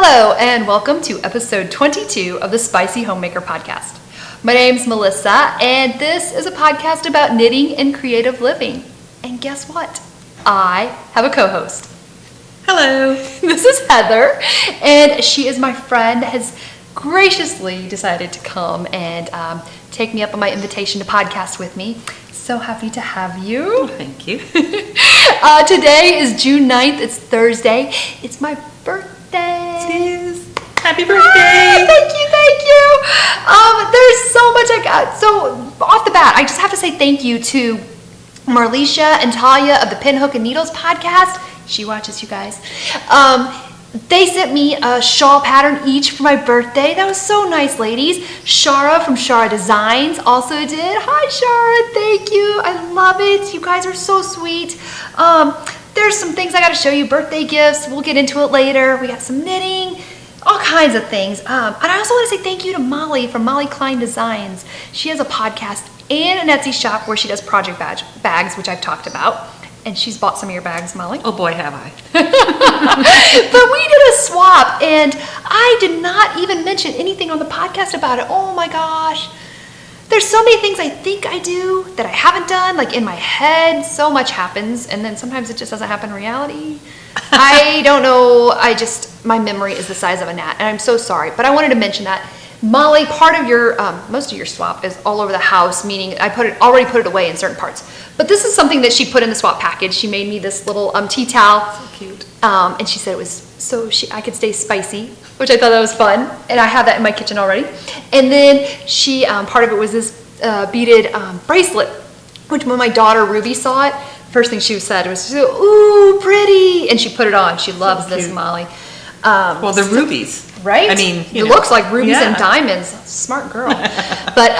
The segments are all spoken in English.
Hello, and welcome to episode 22 of the Spicyhomemaker Podcast. My name's Melissa, and this is a podcast about knitting and creative living. And guess what? I have a co-host. Hello. This is Heather, and she is my friend, has graciously decided to come and take me up on my invitation to podcast with me. So happy to have you. Thank you. Today is June 9th. It's Thursday. It's my birthday. It is. Happy birthday. Thank you. There's so much I got. So off the bat, I just have to say thank you to Marlicia and Talia of the Pin, Hook, and Needles podcast. She watches, you guys. They sent me a shawl pattern each for my birthday. That was so nice, ladies. Shara from Shara Designs also did. Hi, Shara. Thank you. I love it. You guys are so sweet. There's some things I got to show you. Birthday gifts. We'll get into it later. We got some knitting. All kinds of things. And I also want to say thank you to Molly from Molly Klein Designs. She has a podcast and an Etsy shop where she does project bags, which I've talked about. And she's bought some of your bags, Molly. Oh boy, have I. But we did a swap, and I did not even mention anything on the podcast about it. Oh my gosh. There's so many things I think I do that I haven't done, like in my head. So much happens, and then sometimes it just doesn't happen in reality. I don't know. My memory is the size of a gnat, and I'm so sorry. But I wanted to mention that. Molly, part of your, most of your swap is all over the house, meaning I already put it away in certain parts. But this is something that she put in the swap package. She made me this little tea towel. So cute. And she said it was I could stay spicy, which I thought that was fun. And I have that in my kitchen already. And then she, part of it was this beaded bracelet, which when my daughter Ruby saw it, first thing she said was, "Ooh, pretty." And she put it on. She loves this, Molly. Well, they're rubies. Right? I mean, it looks like rubies and diamonds. Smart girl. But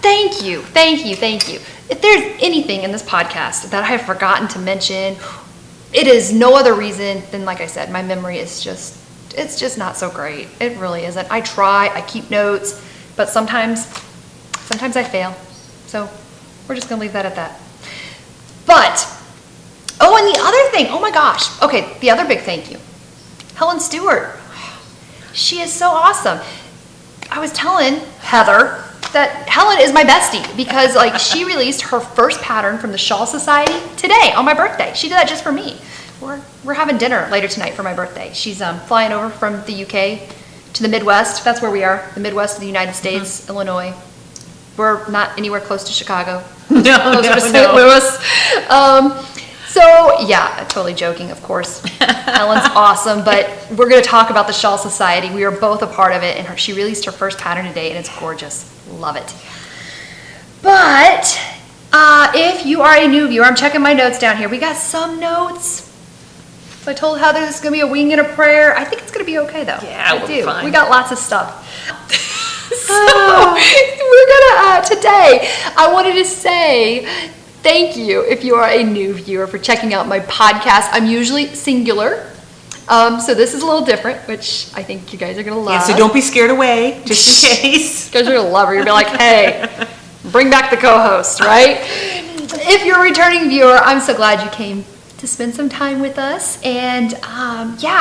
thank you. If there's anything in this podcast that I have forgotten to mention, it is no other reason than, like I said, my memory is it's just not so great. It really isn't. I try, I keep notes, but sometimes I fail. So we're just gonna leave that at that. But, and the other thing, oh my gosh. Okay, the other big thank you. Helen Stewart. She is so awesome. I was telling Heather that Helen is my bestie because she released her first pattern from the Shawl Society today on my birthday. She did that just for me. We're having dinner later tonight for my birthday. She's flying over from the UK to the Midwest. That's where we are, the Midwest of the United States, Illinois. We're not anywhere close to Chicago. Closer to St. Louis. So, yeah, totally joking, of course. Helen's awesome, but we're going to talk about the Shawl Society. We are both a part of it, and she released her first pattern today, and it's gorgeous. Love it. But if you are a new viewer, I'm checking my notes down here. We got some notes. So I told Heather this is going to be a wing and a prayer. I think it's going to be okay, though. Yeah, we'll be fine. We got lots of stuff. So we're going to, today, I wanted to say thank you if you are a new viewer for checking out my podcast. I'm usually singular, so this is a little different, which I think you guys are going to love. Yeah, so don't be scared away, just in case. You guys are going to love her. You'll be like, hey, bring back the co-host, right? If you're a returning viewer, I'm so glad you came to spend some time with us. And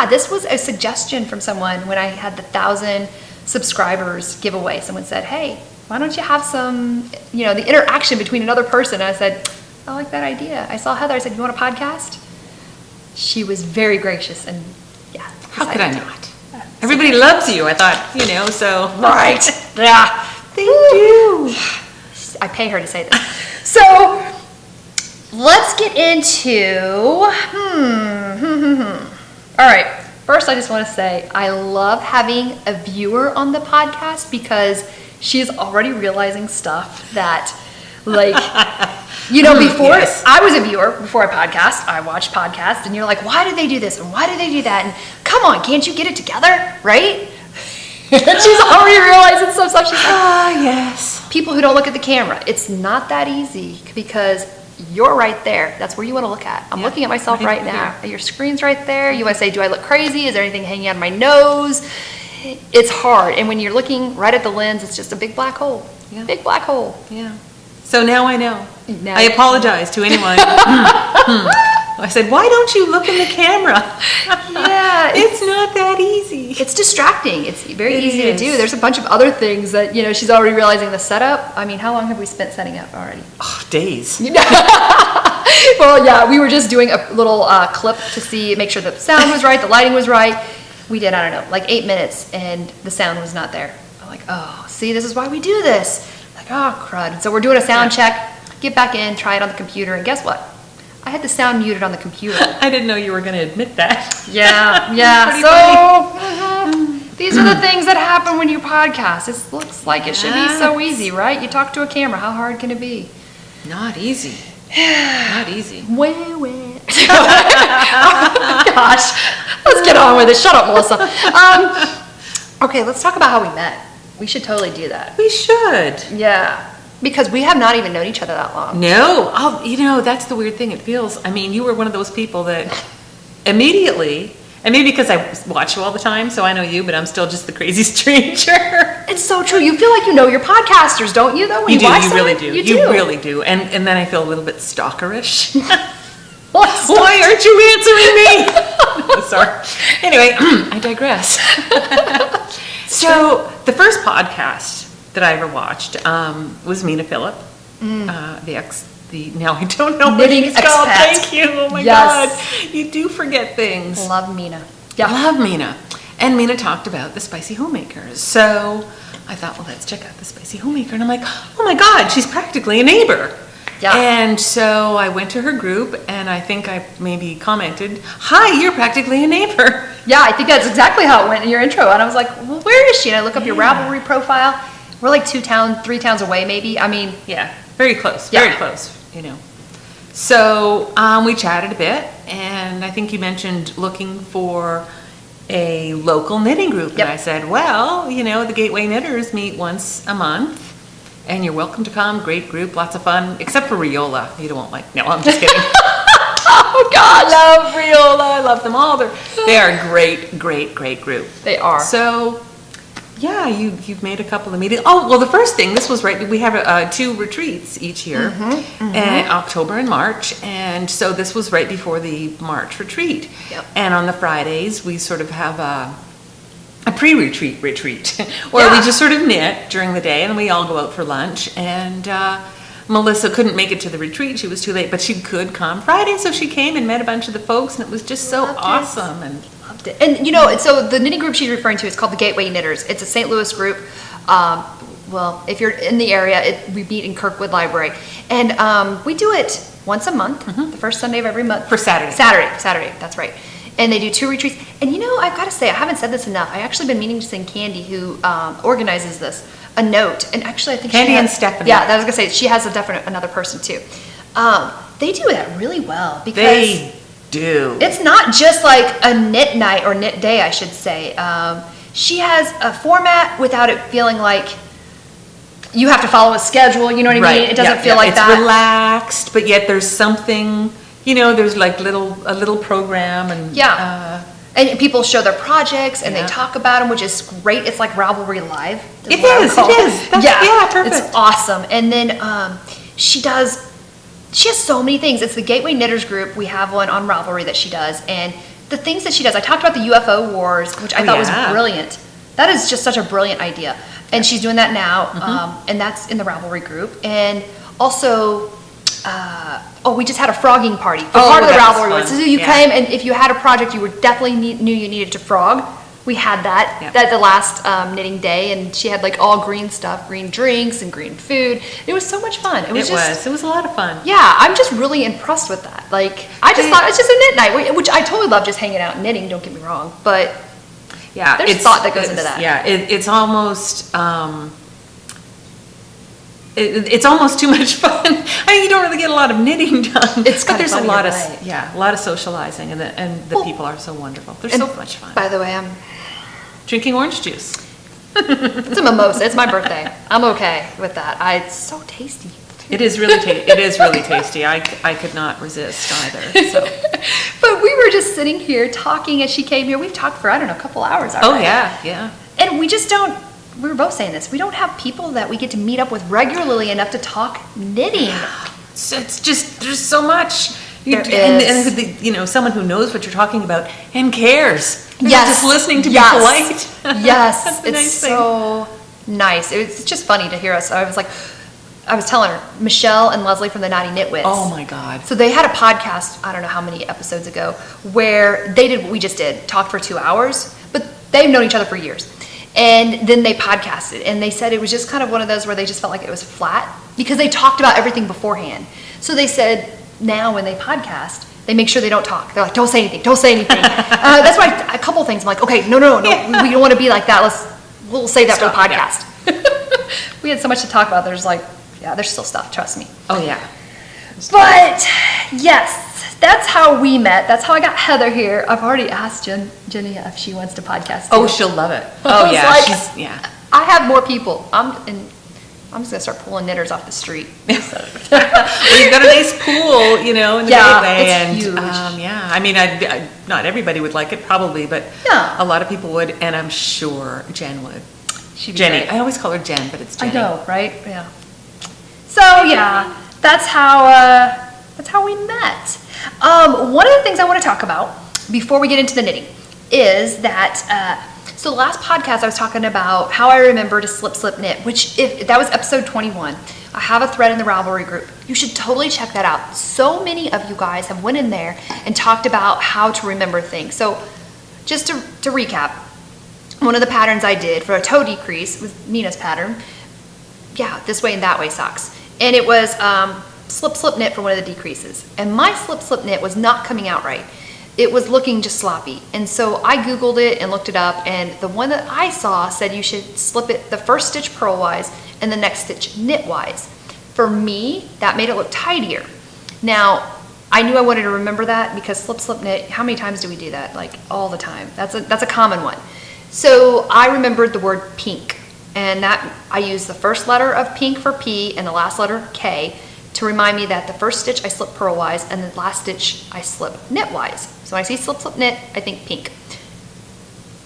this was a suggestion from someone when I had the 1,000 subscribers giveaway. Someone said, hey, why don't you have some, the interaction between another person? And I said, I like that idea. I saw Heather. I said, you want a podcast? She was very gracious and, How could I not? Everybody loves you, I thought, so. Right. Yeah. They do. I pay her to say that. So, let's get into, All right. First, I just want to say I love having a viewer on the podcast because she is already realizing stuff that, before yes. I was a viewer, before I podcast, I watched podcasts, and you're like, why did they do this, and why did they do that, and come on, can't you get it together, right? And she's already realizing some stuff. She's like, yes. People who don't look at the camera, it's not that easy because you're right there. That's where you want to look at. I'm looking at myself right now. Your screen's right there. You want to say, do I look crazy? Is there anything hanging out of my nose? It's hard. And when you're looking right at the lens, it's just a big black hole. Yeah. Big black hole. Yeah. So now I know. Now I apologize to anyone I said, why don't you look in the camera? Yeah. It's not that easy. It's distracting. It's very easy is. to do. There's a bunch of other things that, she's already realizing the setup. I mean, how long have we spent setting up already? Oh, days. Well, yeah, we were just doing a little clip to make sure that the sound was right, the lighting was right. We did, I don't know, like 8 minutes, and the sound was not there. I'm like, oh, see, this is why we do this. Like, oh, crud. So we're doing a sound check, get back in, try it on the computer, and guess what? I had the sound muted on the computer. I didn't know you were going to admit that. Yeah. So, these are the things that happen when you podcast. It looks like it should be so easy, right? You talk to a camera. How hard can it be? Not easy. Not easy. Oh gosh. Let's get on with it. Shut up, Melissa. Okay, let's talk about how we met. We should totally do that. We should. Yeah. Because we have not even known each other that long. No. That's the weird thing. It feels, you were one of those people that immediately, and maybe because I watch you all the time, so I know you, but I'm still just the crazy stranger. It's so true. You feel like you know your podcasters, don't you, though? When you do. Watch You them? really do. You really do. And then I feel a little bit stalkerish. What? Why aren't you answering me? Sorry. Anyway, I digress. So the first podcast that I ever watched was Mina Phillip, now I don't know what Knitting he's called. expat. Thank you. Oh my God. You do forget things. Love Mina. Yeah. Love Mina. And Mina talked about the Spicy Homemakers. So I thought, well, let's check out the Spicy Homemaker. And I'm like, oh my God, she's practically a neighbor. Yeah. And so I went to her group, and I think I maybe commented, hi, you're practically a neighbor. Yeah, I think that's exactly how it went in your intro. And I was like, well, where is she? And I look up your Ravelry profile. We're like 3 towns away, maybe. Yeah, very close. Yeah. Very close, So we chatted a bit, and I think you mentioned looking for a local knitting group. Yep. And I said, well, the Gateway Knitters meet once a month. And you're welcome to come. Great group, lots of fun, except for Riola. You don't like. No, I'm just kidding. Oh God, I love Riola. I love them all. They are a great group. They are. So, yeah, you've made a couple of meetings. Oh, well, the first thing, this was right. We have 2 retreats each year, October and March, and so this was right before the March retreat. Yep. And on the Fridays, we sort of have a pre-retreat where we just sort of knit during the day, and we all go out for lunch. And Melissa couldn't make it to the retreat; she was too late, but she could come Friday, so she came and met a bunch of the folks, and it was just so awesome. And loved it. And so the knitting group she's referring to is called the Gateway Knitters. It's a St. Louis group. Well, if you're in the area, we meet in Kirkwood Library, and we do it once a month, the first Sunday of every month. For Saturday. Saturday. That's right. And they do 2 retreats. And I've got to say, I haven't said this enough. I actually been meaning to send Candy, who organizes this, a note. And actually, I think Candy and Stephanie. Yeah, I was going to say, she has another person too. They do that really well because they do. It's not just like a knit night or knit day, I should say. She has a format without it feeling like you have to follow a schedule. You know what I mean? It doesn't feel like that. It's relaxed, but yet there's something. There's like a little program and and people show their projects and they talk about them, which is great. It's like Ravelry Live. It is. Perfect. It's awesome. And then she has so many things. It's the Gateway Knitters group. We have one on Ravelry that she does, and the things that she does. I talked about the UFO wars, which I thought was brilliant. That is just such a brilliant idea, and she's doing that now, and that's in the Ravelry group, and also. We just had a frogging party for part of the Ravelry. So you came, and if you had a project you definitely knew you needed to frog, we had that the last knitting day, and she had like all green stuff, green drinks and green food. It was so much fun. It was a lot of fun. Yeah, I'm just really impressed with that. Like, I just thought it's just a knit night, which I totally love, just hanging out and knitting, don't get me wrong, but there's thought that goes into that. Yeah, it's almost it's almost too much fun. You don't really get a lot of knitting done. But there's a lot of socializing, and the people are so wonderful. They're so much fun. By the way, I'm drinking orange juice. It's a mimosa. It's my birthday. I'm okay with that. It's so tasty. It is really tasty. I could not resist either. So. But we were just sitting here talking as she came here. We've talked for, a couple hours already. Oh yeah. And we just don't. We were both saying this. We don't have people that we get to meet up with regularly enough to talk knitting. It's just, there's so much, is. Someone who knows what you're talking about and cares. They're Yes. not just listening to be Yes. polite. Yes. That's a It's nice thing. so nice. It's just funny to hear us. I was telling her, Michelle and Leslie from the Naughty Nitwits. Oh my God. So they had a podcast, I don't know how many episodes ago, where they did what we just did, talked for 2 hours, but they've known each other for years. And then they podcasted, and they said it was just kind of one of those where they just felt like it was flat because they talked about everything beforehand. So they said now when they podcast, they make sure they don't talk. They're like, don't say anything, don't say anything. That's why a couple things I'm like, okay, no, Yeah. we don't want to be like that. We'll save that for the Stop, yeah. podcast. We had so much to talk about. There's still stuff, trust me. Oh yeah. But yes, that's how we met. That's how I got Heather here. I've already asked Jenny if she wants to podcast too. Oh, she'll love it. I Oh was yeah. like, I have more people. I'm just gonna start pulling knitters off the street. Well, you've got a nice pool, in the Yeah, gateway, it's and huge. I mean, not everybody would like it probably, but Yeah. a lot of people would, and I'm sure Jen would. She'd be Jenny, great. I always call her Jen, but it's Jenny. I know, right? Yeah. So yeah, that's how we met. One of the things I want to talk about before we get into the knitting is that. So the last podcast I was talking about how I remember to slip knit, which if that was episode 21. I have a thread in the Ravelry group. You should totally check that out. So many of you guys have went in there and talked about how to remember things. So just to recap, one of the patterns I did for a toe decrease was Mina's pattern. Yeah, this way and that way socks. And it was slip knit for one of the decreases. And my slip knit was not coming out right. It was looking just sloppy. And so I Googled it and looked it up, and the one that I saw said you should slip it the first stitch purlwise and the next stitch knitwise. For me, that made it look tidier. Now, I knew I wanted to remember that because slip knit, how many times do we do that? Like all the time. That's a common one. So I remembered the word pink, and that I used the first letter of pink for P and the last letter K to remind me that the first stitch I slip purlwise and the last stitch I slip knitwise. So when I see slip knit, I think pink.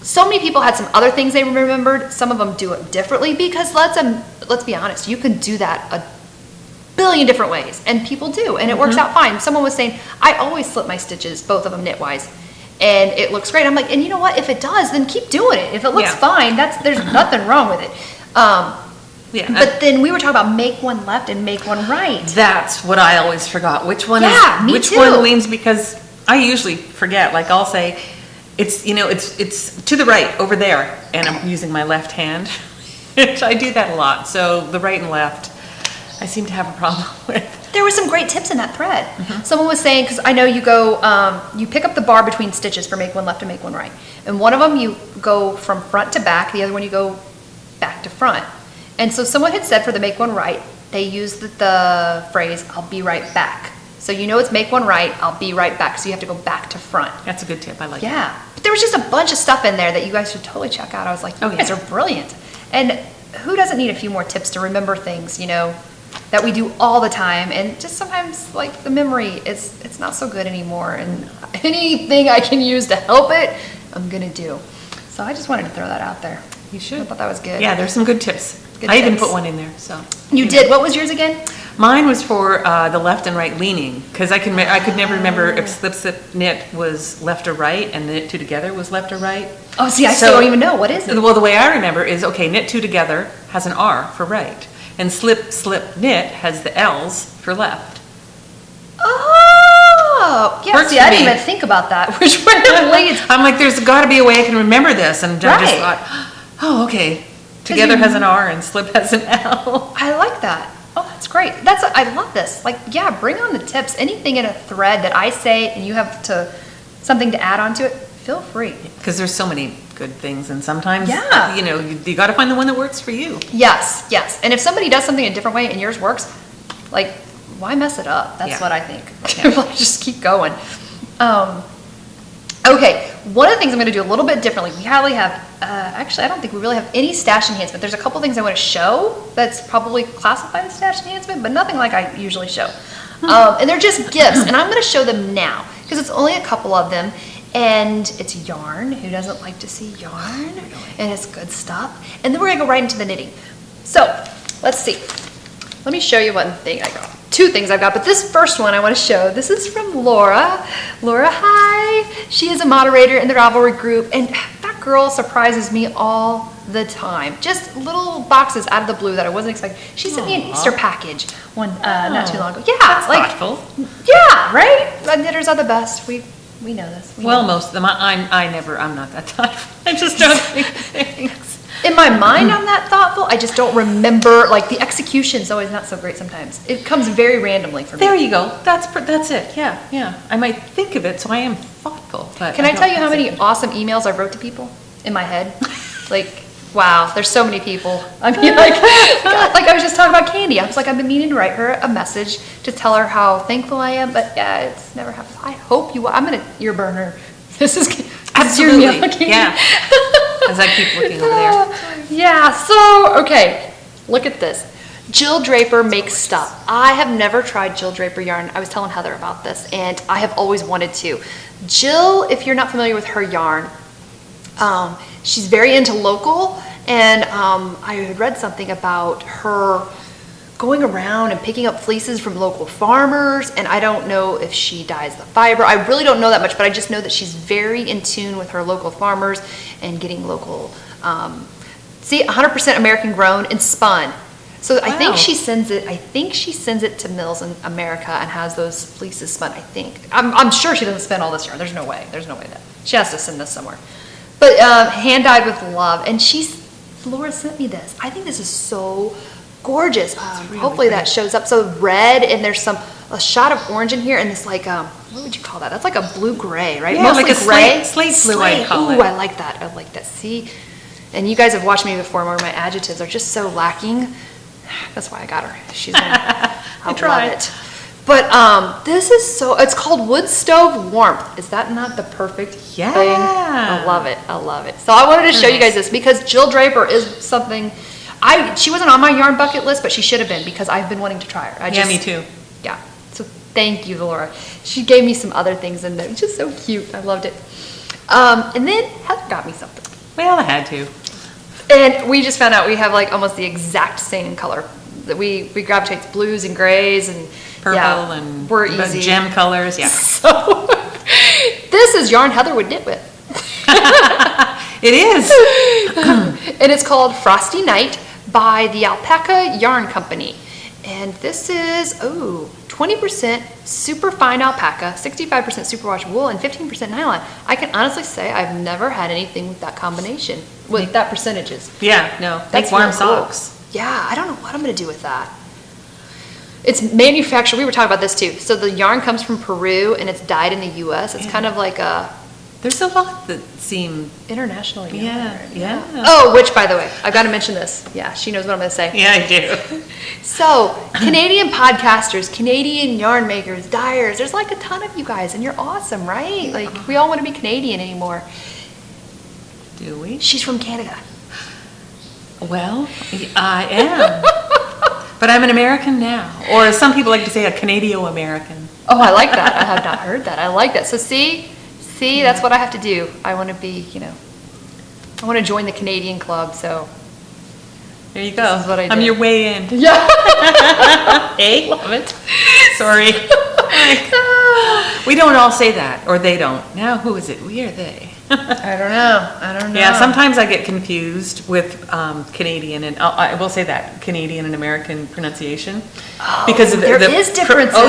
So many people had some other things they remembered. Some of them do it differently because let's be honest, you can do that a billion different ways, and people do, and it works out fine. Someone was saying, I always slip my stitches, both of them knitwise, and it looks great. I'm like, and you know what? If it does, then keep doing it. If it looks fine, there's nothing wrong with it. But then we were talking about make one left and make one right. That's what I always forgot. Which one Yeah, me which too. one leans, because I usually forget. Like I'll say, it's to the right over there, and I'm using my left hand. I do that a lot. So the right and left, I seem to have a problem with. There were some great tips in that thread. Someone was saying, because I know you go, you pick up the bar between stitches for make one left and make one right. And one of them you go from front to back, the other one you go back to front. And so someone had said for the make one right, they used the phrase, I'll be right back. So you know it's make one right, I'll be right back. So you have to go back to front. That's a good tip. I like that. Yeah. But there was just a bunch of stuff in there that you guys should totally check out. I was like, you guys are brilliant. And who doesn't need a few more tips to remember things, that we do all the time? And just sometimes, like, the memory it's not so good anymore. And anything I can use to help it, I'm going to do. So I just wanted to throw that out there. You should. I thought that was good. Yeah, there's some good tips. Good I even tips. put one in there. So You did. What was yours again? mine was for the left and right leaning, because I could never remember if slip knit was left or right and knit two together was left or right. Oh, see, I still don't even know. What is it? Well, the way I remember is, okay, knit two together has an R for right, and slip knit has the L's for left. Oh, yeah. Works See, for I didn't me. even think about that. Which one it leads? I'm like, there's got to be a way I can remember this, and I just Right. thought, oh, okay, together has an R and slip has an L. I like that. Oh, that's great. I love this. Like, yeah, bring on the tips. Anything in a thread that I say and you have something to add on to it, feel free. Because there's so many good things, and sometimes, Yeah. you got to find the one that works for you. Yes. And if somebody does something a different way and yours works, like, why mess it up? That's Yeah. what I think. Just keep going. Okay, one of the things I'm going to do a little bit differently, we hardly have, actually I don't think we really have any stash enhancement. There's a couple things I want to show that's probably classified as stash enhancement, but nothing like I usually show. And they're just gifts, and I'm going to show them now, because it's only a couple of them, and it's yarn. Who doesn't like to see yarn? And it's good stuff. And then we're going to go right into the knitting. So, let's see. Let me show you one thing I got. two things I've got, but this first one I want to show. This is from Laura. Laura, hi. She is a moderator in the Ravelry group, and that girl surprises me all the time. Just little boxes out of the blue that I wasn't expecting. She sent me an Easter package not too long ago. Yeah, that's thoughtful. Yeah, right? Knitters are the best. We know this. Most of them. I'm not that thoughtful. I just don't think things. In my mind, I'm that thoughtful. I just don't remember. Like the execution's always not so great sometimes. It comes very randomly for me. There you go. That's it. Yeah. I might think of it, so I am thoughtful. But Can I tell you how many awesome emails I wrote to people in my head? Like, wow, there's so many people. I mean, like I was just talking about Candy. I was like, I've been meaning to write her a message to tell her how thankful I am, but yeah, it's never happened. I hope you. I'm gonna ear burn her. This is absolutely yeah. As I keep looking over there. Yeah. So okay, look at this. Jill Draper makes stuff. I have never tried Jill Draper yarn. I was telling Heather about this, and I have always wanted to. Jill, if you're not familiar with her yarn, she's very into local, and I had read something about her going around and picking up fleeces from local farmers, and I don't know if she dyes the fiber. I really don't know that much, but I just know that she's very in tune with her local farmers and getting local, 100% American grown and spun. So I think she sends it to mills in America and has those fleeces spun, I think. I'm sure she doesn't spin all this yarn. There's no way that she has to send this somewhere. But hand dyed with love, and Laura sent me this. I think this is so gorgeous. Really hopefully that shows up. So red, and there's a shot of orange in here, and this like what would you call that? That's like a blue gray, right? Yeah, mostly like a gray. Slate blue, I call it. Ooh, I like that. See, and you guys have watched me before where my adjectives are just so lacking. That's why I got her. She's I love it. But this is it's called Wood Stove Warmth. Is that not the perfect thing? I love it. So I wanted to show you guys this because Jill Draper is something. She wasn't on my yarn bucket list, but she should have been because I've been wanting to try her. Yeah, me too. Yeah. So thank you, Laura. She gave me some other things in there. It's just so cute. I loved it. And then Heather got me something. Well, I had to. And we just found out we have like almost the exact same color. That we gravitate to blues and grays and purple and we're easy. Gem colors. Yeah. So this is yarn Heather would knit with. It is. And it's called Frosty Night by the Alpaca Yarn Company. And this is 20% super fine alpaca, 65% superwash wool, and 15% nylon. I can honestly say I've never had anything with that combination, with that percentages. Yeah, no. That's warm really socks. Cool. Yeah, I don't know what I'm going to do with that. It's manufactured, we were talking about this too. So the yarn comes from Peru and it's dyed in the US. It's kind of like there's a lot that seem international yarn. Yeah. Oh, which by the way, I've got to mention this. Yeah, she knows what I'm going to say. Yeah, I do. So, Canadian podcasters, Canadian yarn makers, dyers, there's like a ton of you guys and you're awesome, right? Like we all want to be Canadian anymore. Do we? She's from Canada. Well, I am. But I'm an American now. Or as some people like to say, a Canado-American. Oh, I like that. I have not heard that. I like that. So see, that's what I have to do. I want to be, I want to join the Canadian club, so. There you go. This is what I do. I'm your way in. Yeah. Hey, love it. Sorry. We don't all say that, or they don't. Now, who is it? We or they? I don't know. Yeah, sometimes I get confused with Canadian, and I will say that, Canadian and American pronunciation. Oh, because of there is differences. Oh,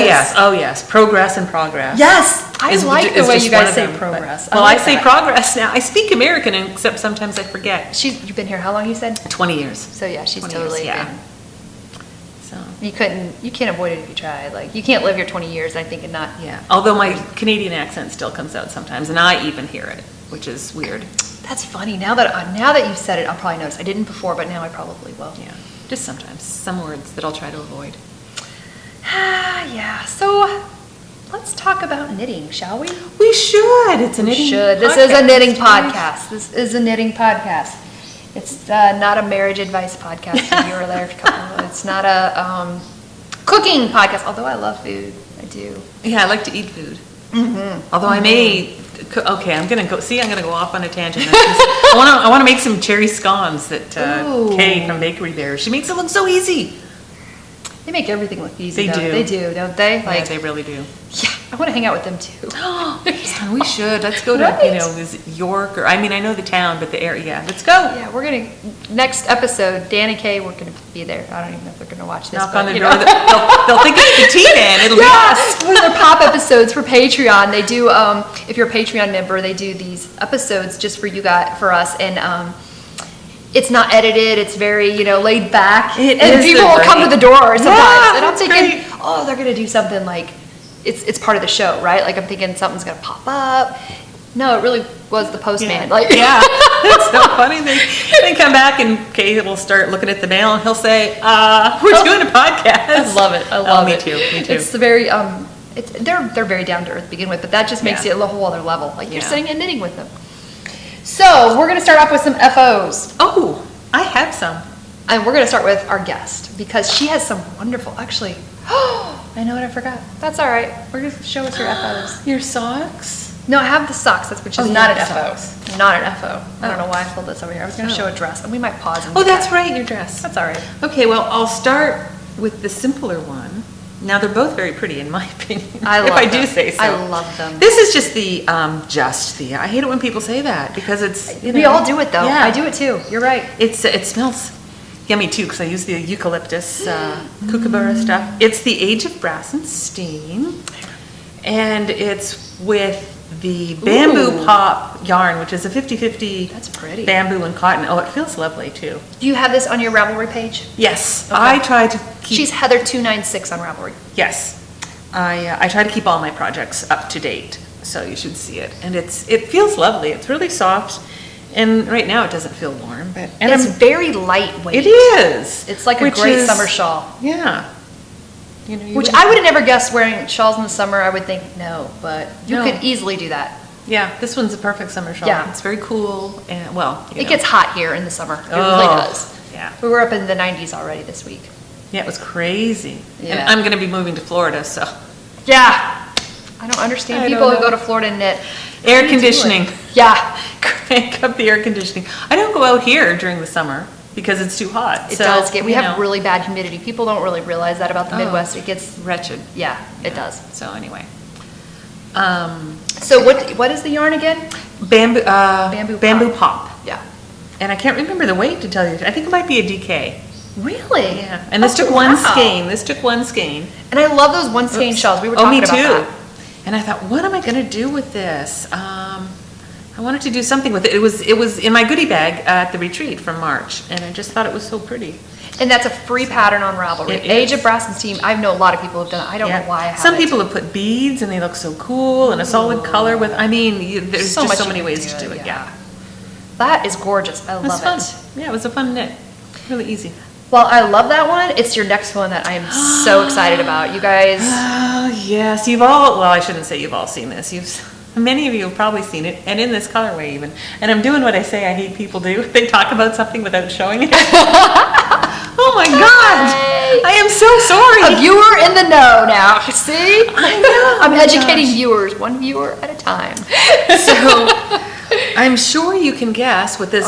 yes. Progress and progress. Yes. I like the way you guys say progress. Well, I say progress now. I speak American, except sometimes I forget. You've been here how long, you said? 20 years. So yeah, she's totally been. So. You can't avoid it if you try. Like, you can't live here 20 years, I think, and not. Yeah. Although my Canadian accent still comes out sometimes, and I even hear it, which is weird. That's funny. Now that you've said it, I'll probably notice. I didn't before, but now I probably will. Yeah. Just sometimes. Some words that I'll try to avoid. Yeah. So let's talk about knitting, shall we? We should. It's a knitting podcast. This is a knitting podcast. It's not a marriage advice podcast. If you were there, it's not a cooking podcast. Although I love food, I do. Yeah, I like to eat food. Mm-hmm. Although I may. Okay, I'm gonna go off on a tangent. I want to make some cherry scones that Kay from Bakery there. She makes it look so easy. They make everything look easy. They do. They do, don't they? Yeah, they really do. Yeah, I want to hang out with them too. Yeah, we should. Let's go to, Right? is it York or, I mean, I know the town, but the area, yeah. Let's go. Yeah, we're gonna, next episode, Dan and Kay, we're gonna be there. I don't even know if they're gonna watch this. Knock but, on the you door. know. They'll think it's the Tina, and it'll be us. Those are pop episodes for Patreon. They do, if you're a Patreon member, they do these episodes just for you guys, for us, and it's not edited. It's very, laid back. It and is, people will come to the door sometimes, Yeah, and I'm it's thinking, great. oh, they're gonna do something like it's part of the show, right? Like I'm thinking something's gonna pop up. No, it really was the postman. Yeah. Like, Yeah, it's so funny. They come back and Kay will start looking at the mail and he'll say, "We're doing a podcast." I love it. I love me it. too. Me too. It's the very they're very down to earth to begin with, but that just makes Yeah. it a whole other level. Like you're Yeah. sitting and knitting with them. So we're gonna start off with some FOs, Oh, I have some. and we're gonna start with our guest because she has some wonderful. Actually, I know what I forgot. That's all right. We're gonna show us your FOs. Your socks? No, I have the socks. That's which is Oh, not an yeah, FO. socks. Not an FO. I don't Oh. know why I pulled this over here. I was gonna show a dress, and we might pause. And Oh, do that's that. right, your dress. That's all right. Okay, well, I'll start with the simpler one. Now, they're both very pretty, in my opinion. I love if I them. do say so. I love them. This is just the, I hate it when people say that because it's, We all do it though. Yeah. I do it too. You're right. It smells yummy too because I use the eucalyptus kookaburra stuff. It's the Age of Brass and Steam, and it's with the bamboo Ooh. pop yarn, which is a 50-50 That's pretty. bamboo and cotton. Oh, it feels lovely too. Do you have this on your Ravelry page? Yes, Okay. I try to keep. She's Heather296 on Ravelry. Yes, I try to keep all my projects up to date, so you should see it. And it feels lovely. It's really soft, and right now it doesn't feel warm, but It's very lightweight. it is. It's like a which great is- summer shawl. Yeah. You Which wouldn't- I would have never guessed wearing shawls in the summer. I would think no, but you No. could easily do that. Yeah, this one's a perfect summer shawl. Yeah. It's very cool, and well, It gets hot here in the summer. It really Oh, does. yeah. We were up in the 90s already this week. Yeah, it was crazy. Yeah. And I'm going to be moving to Florida, so Yeah. I don't understand I people don't who know. go to Florida and knit. How air do you do it? conditioning. Yeah. Crank up the air conditioning. I don't go out here during the summer because it's too hot. It so, does get, we you have know, really bad humidity. People don't really realize that about the Oh. Midwest. It gets, wretched. yeah, it does. So anyway, So what is the yarn again? bamboo pop. Yeah. And I can't remember the weight to tell you. I think it might be a DK. Really? Yeah. And this took Oh, one wow. skein. This took one skein. And I love those one skein shells. We were Oh, talking me about too. that. And I thought, what am I going to do with this? I wanted to do something with it. It was in my goodie bag at the retreat from March, and I just thought it was so pretty. And that's a free pattern on Ravelry. It Age is. of Brass and Steam. I know a lot of people have done it. I don't know why I haven't. Some people have put beads, and they look so cool, and a solid color with. I mean, there's So just much so you many can ways do to do it, it. yeah. Yeah, That is gorgeous. I it was love fun. it. Yeah, it was a fun knit. Really easy. Well, I love that one. It's your next one that I am so excited about. You guys, Oh yes, you've all. Well, I shouldn't say you've all seen this. Many of you have probably seen it, and in this colorway even. And I'm doing what I say I hate people do. They talk about something without showing it. Oh my God! I am so a sorry. viewer in the know now. See? I know. I'm Oh my educating gosh. viewers, one viewer at a time. So I'm sure you can guess what this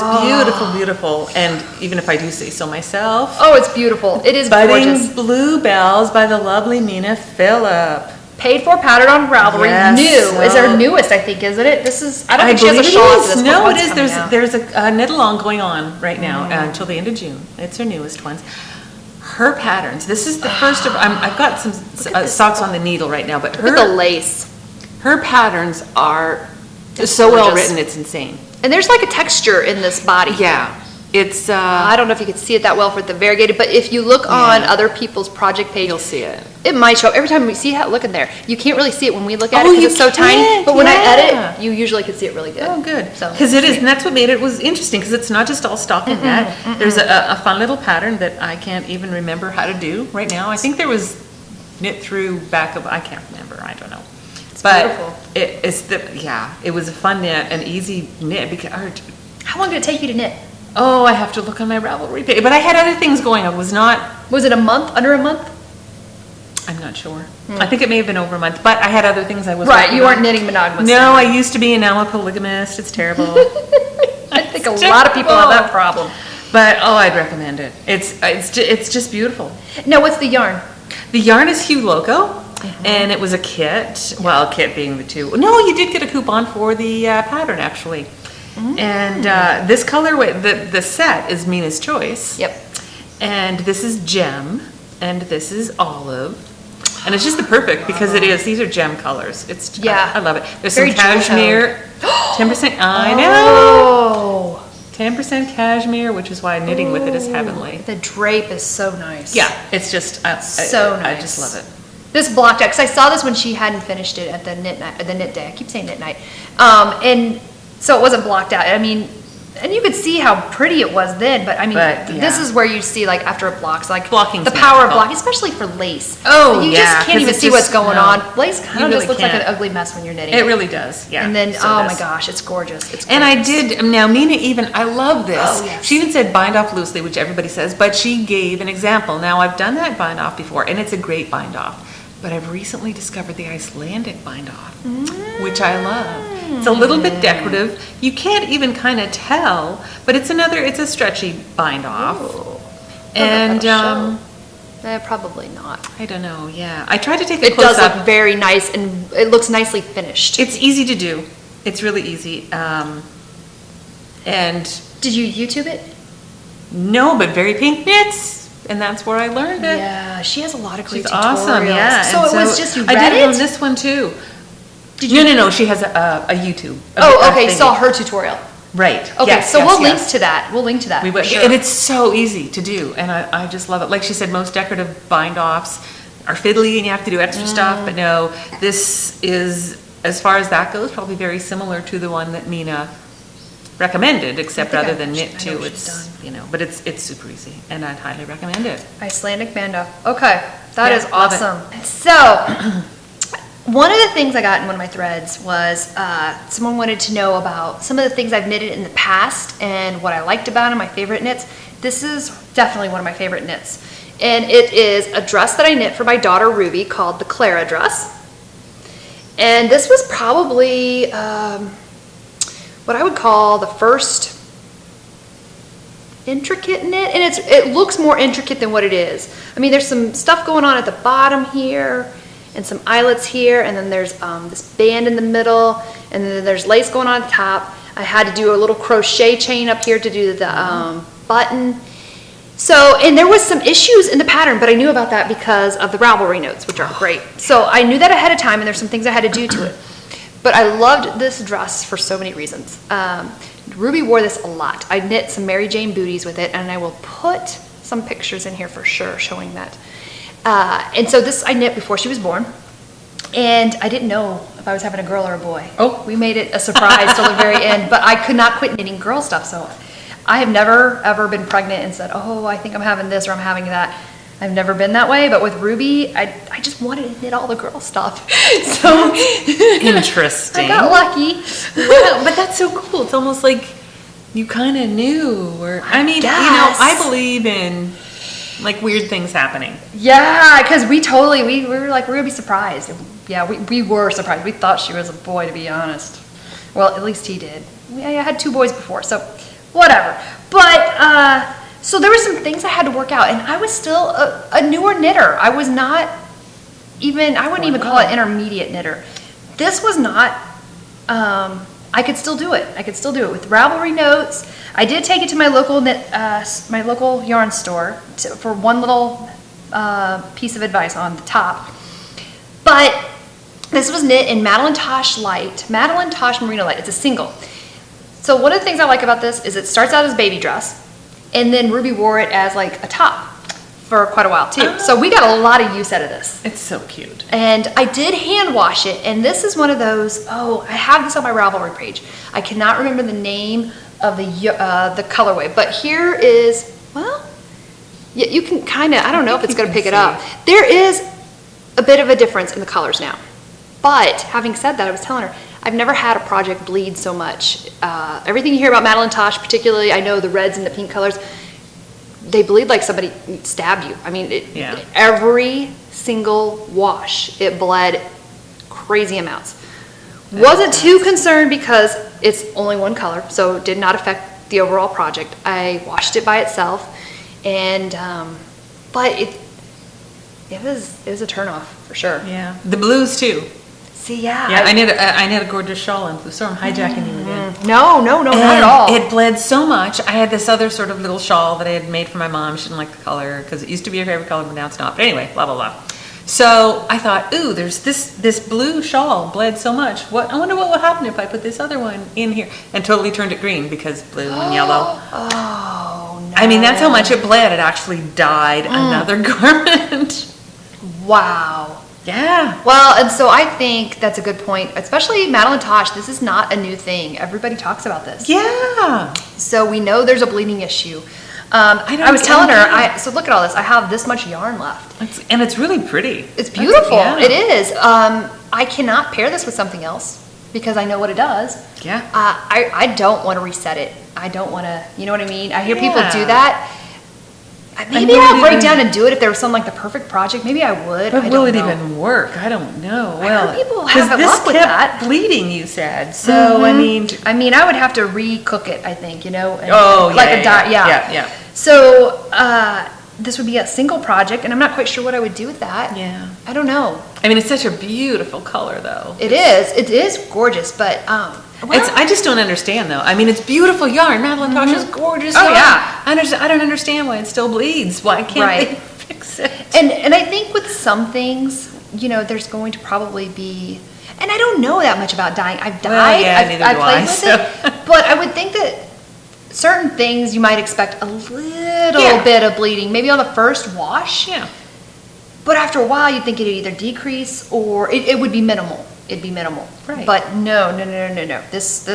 beautiful, and even if I do say so myself, Oh, it's beautiful. It is Budding gorgeous. Bluebells by the lovely Mina Phillip. Paid for pattern on Ravelry. Yes, New is our so- newest, I think, isn't it? This is. I don't think she believe has a it shawl is. after this. No, but it what's is. coming out? There's a knit along going on right now until the end of June. It's her newest ones. Her patterns. This is the first of. I've got some this. socks on the needle right now, but Look at the her lace. patterns are It's so well gorgeous. written. It's insane. And there's like a texture in this body. Yeah, it's. I don't know if you can see it that well for the variegated, but if you look on other people's project page, You'll see it. It might show up. Every time we see it, look in there. You can't really see it when we look at it Oh, because you it's so tiny. can't, But when I yeah. edit, you usually can see it really good. Oh, good. So Because it is, and that's what made it was interesting. Because it's not just all stocking net. There's a fun little pattern that I can't even remember how to do right now. I think there was knit through back of. I can't remember. I don't know. It's But beautiful. it was a fun knit, an easy knit. Because How long did it take you to knit? I have to look on my Ravelry page. But I had other things going. I was not. Was it a month? Under a month? I'm not sure. I think it may have been over a month. But I had other things I was. Right. working You weren't on. knitting monogamous. No, I used to be, and now I'm a polygamist. It's terrible. I think a lot of people have that problem. But, I'd recommend it. It's just beautiful. Now, what's the yarn? The yarn is HueLoco, and it was a kit. Well, kit being the two. No, you did get a coupon for the pattern, actually. And this colorway, the set is Mina's Choice. Yep. And this is gem, and this is olive. And it's just the perfect, because these are gem colors. I love it. There's Very some cashmere, 10%, I know. Oh. 10% cashmere, which is why knitting with it is heavenly. The drape is so nice. Yeah, it's just so nice. I just love it. This blocked out, because I saw this when she hadn't finished it at the knit day. I keep saying knit night. And so it wasn't blocked out. I mean, and you could see how pretty it was then, but I mean, this is where you see, like, after it blocks, like, Blocking's the power of magical. blocking, especially for lace. Oh, you yeah, just can't even see what's going on. Lace kind of just looks like an can't. ugly mess when you're knitting. It really does, yeah. And then, So oh does. my gosh, it's gorgeous. It's gorgeous. And I did, now Mina I love this. Oh, yes. She even said bind off loosely, which everybody says, but she gave an example. Now, I've done that bind off before, and it's a great bind off. But I've recently discovered the Icelandic bind off, which I love. It's a little bit decorative. You can't even kind of tell, but it's a stretchy bind off. Ooh. And probably not. I don't know, yeah. I tried to take a It close does up. look very nice, and it looks nicely finished. It's easy to do. It's really easy. And Did you YouTube it? no, but Very Pink Knits. And that's where I learned it. Yeah, she has a lot of great She's tutorials. awesome, yeah. So And it was just you read I did it on it? this one too. Did you? No. She has a YouTube. Oh, okay. thingy. Saw her tutorial. Right. Okay, Yes, so yes, we'll yes. link to that. We'll link to that. We will. Sure. And it's so easy to do, and I just love it. Like she said, most decorative bind-offs are fiddly and you have to do extra stuff, but no, this is, as far as that goes, probably very similar to the one that Mina recommended, except I think rather than I knit know too, what she's done. but it's super easy, and I'd highly recommend it. Icelandic bando. Okay, that Yeah, is love it. awesome. So, one of the things I got in one of my threads was someone wanted to know about some of the things I've knitted in the past and what I liked about them, my favorite knits. This is definitely one of my favorite knits. And it is a dress that I knit for my daughter Ruby called the Clara dress. And this was probably what I would call the first intricate knit, and it looks more intricate than what it is. I mean, there's some stuff going on at the bottom here, and some eyelets here, and then there's this band in the middle, and then there's lace going on at the top. I had to do a little crochet chain up here to do the button. So, and there was some issues in the pattern, but I knew about that because of the Ravelry notes, which are great. So I knew that ahead of time, and there's some things I had to do to it. But I loved this dress for so many reasons. Ruby wore this a lot. I knit some Mary Jane Booties with it, and I will put some pictures in here for sure showing that. And so this I knit before she was born, and I didn't know if I was having a girl or a boy. Oh. We made it a surprise till the very end, but I could not quit knitting girl stuff, so I have never ever been pregnant and said, oh, I think I'm having this or I'm having that. I've never been that way, but with Ruby, I just wanted to knit all the girl stuff. So Interesting. I got lucky. Well, but that's so cool. It's almost like you kind of knew, or I mean, guess. I believe in like weird things happening. Yeah, because we were like, we're gonna be surprised. Yeah, we were surprised. We thought she was a boy, to be honest. Well, at least he did. I had 2 boys before, so whatever. But so there were some things I had to work out, and I was still a newer knitter. I was not even, I wouldn't even call it intermediate knitter. This was not, I could still do it. I could still do it with Ravelry notes. I did take it to my local my local yarn store for one little piece of advice on the top. But this was knit in MadTosh Light, MadTosh Merino Light. It's a single. So one of the things I like about this is it starts out as baby dress, and then Ruby wore it as like a top for quite a while too. So we got a lot of use out of this. It's so cute. And I did hand wash it, and this is one of those, I have this on my Ravelry page. I cannot remember the name of the colorway, but here is, well, yeah, you can kind of, I don't know if it's going to pick it up. There is a bit of a difference in the colors now. But having said that, I was telling her, I've never had a project bleed so much. Everything you hear about MadTosh, particularly, I know the reds and the pink colors, they bleed like somebody stabbed you. I mean, every single wash, it bled crazy amounts. Wasn't too concerned because it's only one color, so it did not affect the overall project. I washed it by itself, and but it was a turnoff for sure. Yeah, the blues too. See, yeah. Yeah, I knit a gorgeous shawl in blue. So I'm hijacking you again. No, not at all. It bled so much. I had this other sort of little shawl that I had made for my mom. She didn't like the color because it used to be her favorite color, but now it's not. But anyway, blah, blah, blah. So I thought, ooh, there's this blue shawl bled so much. I wonder what would happen if I put this other one in here, and totally turned it green because blue and yellow. Oh, no. I mean, that's how much it bled. It actually dyed another garment. Wow. Yeah. Well, and so I think that's a good point, especially MadTosh. This is not a new thing. Everybody talks about this. Yeah. So we know there's a bleeding issue. I was telling her, so look at all this. I have this much yarn left. And it's really pretty. It's beautiful. Yeah. It is. I cannot pair this with something else because I know what it does. Yeah. I don't want to reset it. I don't want to, you know what I mean? I hear people do that. Maybe I'll break down and do it if there was something like the perfect project. Maybe I would. But will it even work? I don't know. Well, people have luck with that. Bleeding, you said. So I mean, I would have to recook it. I think and, yeah. So this would be a single project, and I'm not quite sure what I would do with that. Yeah, I don't know. I mean, it's such a beautiful color, though. It is gorgeous, but I just don't understand though. I mean, it's beautiful yarn. MadTosh is gorgeous. Oh yarn. yeah. I don't understand why it still bleeds. Why can't they fix it? And I think with some things, there's going to probably be, and I don't know that much about dyeing. I've dyed. I've played with it, but I would think that certain things you might expect a little bit of bleeding, maybe on the first wash. Yeah. But after a while, you'd think it'd either decrease or it would be minimal. It'd be minimal. Right. But no. This.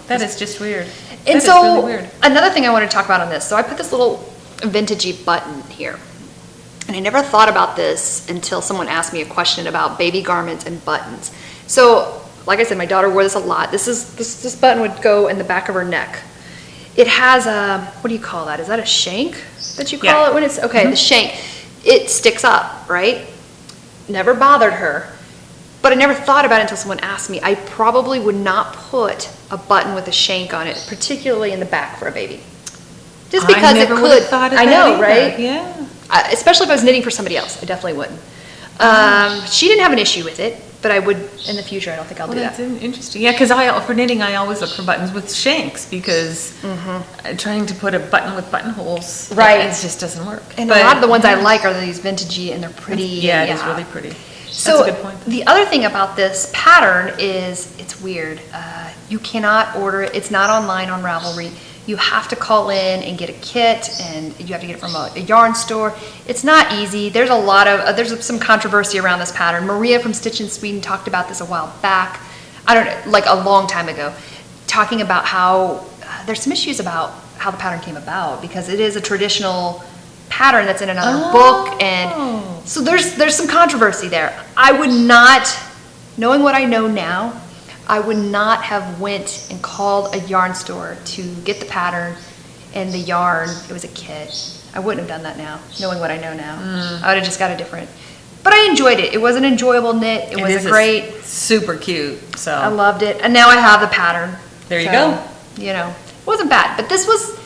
That is just weird. And so really weird. Another thing I wanted to talk about on this. So I put this little vintagey button here. And I never thought about this until someone asked me a question about baby garments and buttons. So, like I said, my daughter wore this a lot. This button would go in the back of her neck. It has a, what do you call that? Is that a shank that you call it when it's, okay, the shank. It sticks up, right? Never bothered her. But I never thought about it until someone asked me. I probably would not put a button with a shank on it, particularly in the back for a baby. Just because it could. I know, right? Yeah. Especially if I was knitting for somebody else, I definitely wouldn't. She didn't have an issue with it, but I would in the future. I don't think I'll do that. That's interesting. Yeah, because for knitting, I always look for buttons with shanks because trying to put a button with buttonholes, it just doesn't work. And a lot of the ones I like are these vintagey, and they're pretty. Yeah, it is really pretty. So that's a good point. The other thing about this pattern is it's weird. You cannot order it. It's not online on Ravelry. You have to call in and get a kit, and you have to get it from a yarn store. It's not easy. There's a lot of there's some controversy around this pattern. Maria from Stitch in Sweden talked about this a while back. I don't know, like a long time ago, talking about how there's some issues about how the pattern came about because it is a traditional pattern that's in another book, and so there's some controversy there. I would not, knowing what I know now, I would not have went and called a yarn store to get the pattern and the yarn. It was a kit. I wouldn't have done that now, knowing what I know now. I would have just got a different. But I enjoyed it. It was an enjoyable knit. It was a great, super cute. So I loved it, and now I have the pattern. There you go. It wasn't bad, but this was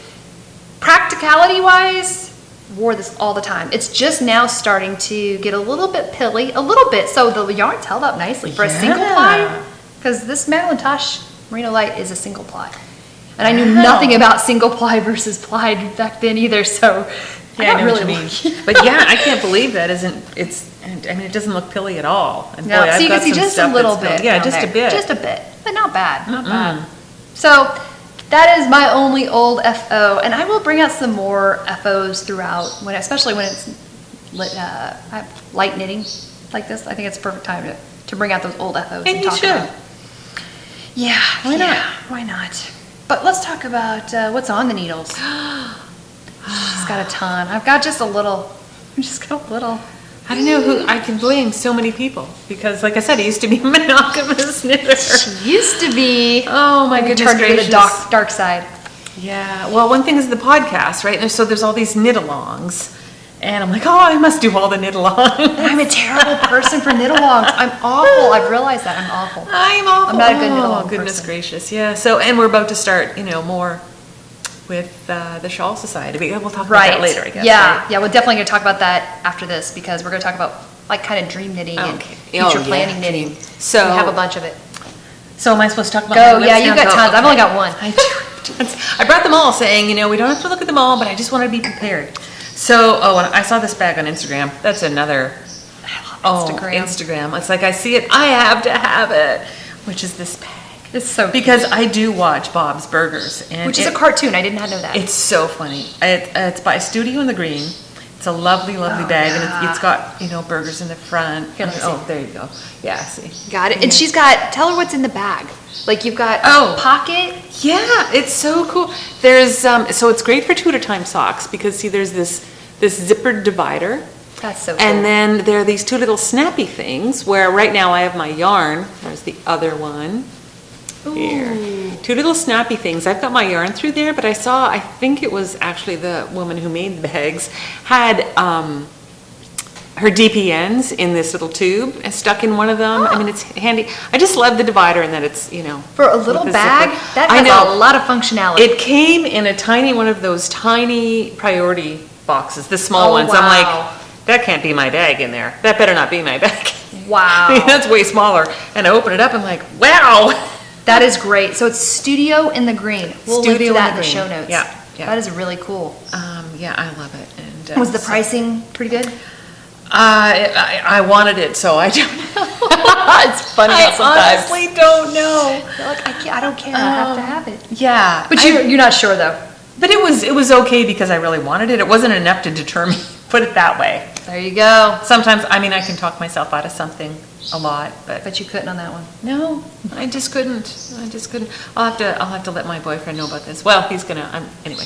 practicality-wise. Wore this all the time. It's just now starting to get a little bit pilly, a little bit. So the yarn's held up nicely for a single ply. Because this MadTosh Merino Light is a single ply. And I knew nothing about single ply versus plied back then either, so I know what you mean. But yeah, I can't believe that it doesn't look pilly at all. And no, so you can see just a little bit. Yeah, just a bit. Just a bit, but not bad, not bad. So that is my only old FO, and I will bring out some more FOs throughout, especially when it's light knitting like this. I think it's a perfect time to bring out those old FOs and talk about. Yeah, why not? Why not? But let's talk about what's on the needles. She's got a ton. I've got just a little. I don't know who I can blame. So many people because, like I said, I used to be a monogamous knitter. She used to be. Oh my goodness turned gracious! To the dark side. Yeah. Well, one thing is the podcast, right? So there's all these knit-alongs, and I'm like, oh, I must do all the knit-alongs. I'm a terrible person for knit-alongs. I'm awful. I've realized that I'm awful. I'm awful. I'm not a good knit-along person. Goodness person. gracious! Yeah. So, and we're about to start, more with the Shawl Society. We'll talk about Right. that later, I guess. Yeah, right? yeah, we're definitely going to talk about that after this because we're going to talk about like kind of dream knitting and future planning knitting. So we have a bunch of it. So am I supposed to talk about Go, my yeah, lips you've now? got tons. Okay. I've only got one. I do have tons. I brought them all saying, we don't have to look at them all, but I just want to be prepared. So, and I saw this bag on Instagram. That's another, Instagram. It's like I see it, I have to have it, which is this bag. It's so Because I do watch Bob's Burgers. And which is a cartoon. I did not know that. It's so funny. It's by Studio in the Green. It's a lovely, lovely bag, and it's got, burgers in the front. Here, let me see. There you go. Yeah, see. Got it. And she's got, tell her what's in the bag. Like you've got a pocket. Yeah, it's so cool. There's, so it's great for 2-at-a-time socks because see, there's this zippered divider. That's so cool. And then there are these 2 little snappy things where right now I have my yarn. There's the other one. Here. 2 little snappy things. I've got my yarn through there, but I think it was actually the woman who made the bags, had her DPNs in this little tube and stuck in one of them. I mean, it's handy. I just love the divider and that it's, For a little bag, that has a lot of functionality. It came in a tiny one of those tiny priority boxes, the small ones. Wow. I'm like, that can't be my bag in there. That better not be my bag. Wow. That's way smaller. And I open it up, I'm like, wow. That is great. So it's Studio in the Green. We'll link to that in the show notes. Yeah. That is really cool. Yeah, I love it. And Was the pricing pretty good? I wanted it, so I don't know. It's funny how sometimes. I honestly don't know. You're like, I don't care. I have to have it. Yeah. But you're not sure though. But it was okay because I really wanted it. It wasn't enough to deter me. Put it that way. There you go. Sometimes, I can talk myself out of something a lot, But you couldn't on that one. no, I just couldn't. I'll have to let my boyfriend know about this. Well, he's gonna. Anyway.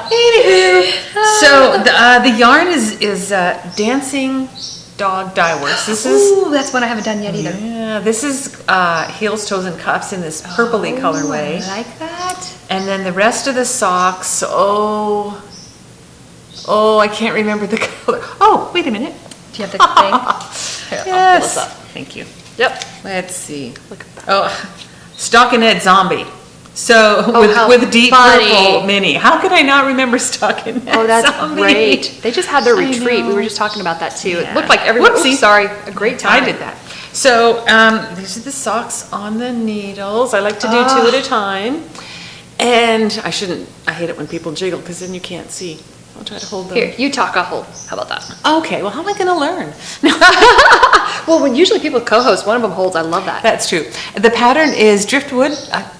Anywho, so the yarn is Dancing Dog Dye Works. This is. Ooh, that's one I haven't done yet either. Yeah, this is heels, toes, and cuffs in this purpley colorway. I like that. And then the rest of the socks. I can't remember the color. Oh, wait a minute. Do you have the thing? Here, I'll pull this up. Thank you. Yep. Let's see. Look at that. Stockinette Zombie. So how with deep funny. purple mini. How could I not remember Stockinette Zombie? Oh, that's great. They just had their retreat. We were just talking about that too. Yeah. It looked like everyone. Whoopsie. Oops, sorry. A great time. I did that. So these are the socks on the needles. I like to do 2 at a time. And I hate it when people jiggle because then you can't see. I'll try to hold them. Here, you talk, I'll hold. How about that? Okay, well, how am I going to learn? Well, when usually people co-host, one of them holds. I love that. That's true. The pattern is Driftwood,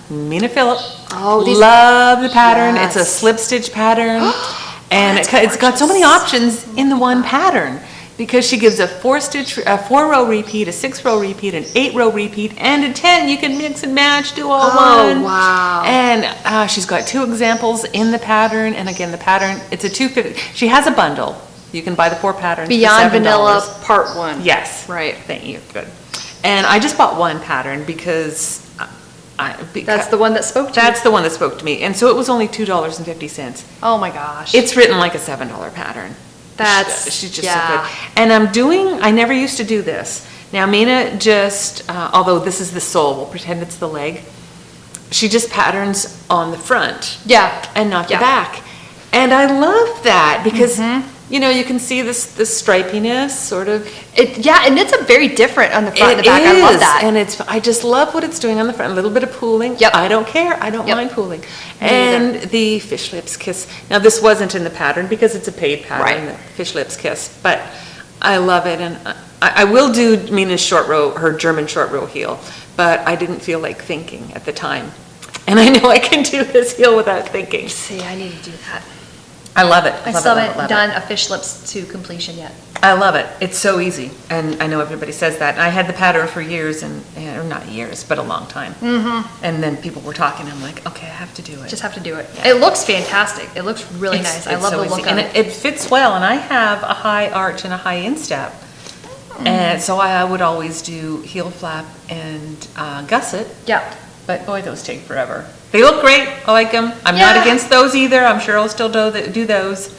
Mina Phillip. Oh, these. Love the pattern. Yes. It's a slip stitch pattern. And it's got so many options in the one pattern because she gives a 4-row repeat, a 6-row repeat, an 8-row repeat, and a 10. You can mix and match, do all one. Oh, wow. And she's got 2 examples in the pattern. And again, the pattern, it's a 250. She has a bundle. You can buy the 4 patterns Beyond for $7. Vanilla Part 1. Yes. Right. Thank you. Good. And I just bought one pattern because That's the one that spoke to you. that's the one that spoke to me. And so it was only $2.50. Oh my gosh. It's written like a $7 pattern. She's just so good. And I never used to do this. Now Mina just, although this is the sole, we'll pretend it's the leg. She just patterns on the front. Yeah. And not the back. And I love that because, you can see this stripiness sort of. And it's a very different on the front and the back. I love that. And I just love what it's doing on the front. A little bit of pooling. Yep. I don't care. I don't mind pooling. And the Fish Lips Kiss. Now this wasn't in the pattern because it's a paid pattern, the Fish Lips Kiss. But I love it. And I will do Mina's short row, her German short row heel. But I didn't feel like thinking at the time. And I know I can do this heel without thinking. See, I need to do that. I love it. I still haven't done a Fish Lips to completion yet. I love it. It's so easy. And I know everybody says that. And I had the pattern for years and not years, but a long time. Mm-hmm. And then people were talking. I'm like, okay, I have to do it. Just have to do it. Yeah. It looks fantastic. It looks really nice. I love the look of it. And it fits well. And I have a high arch and a high instep. And so I would always do heel flap and gusset. Yeah. But boy, those take forever. They look great. I like them. I'm not against those either. I'm sure I'll still do those.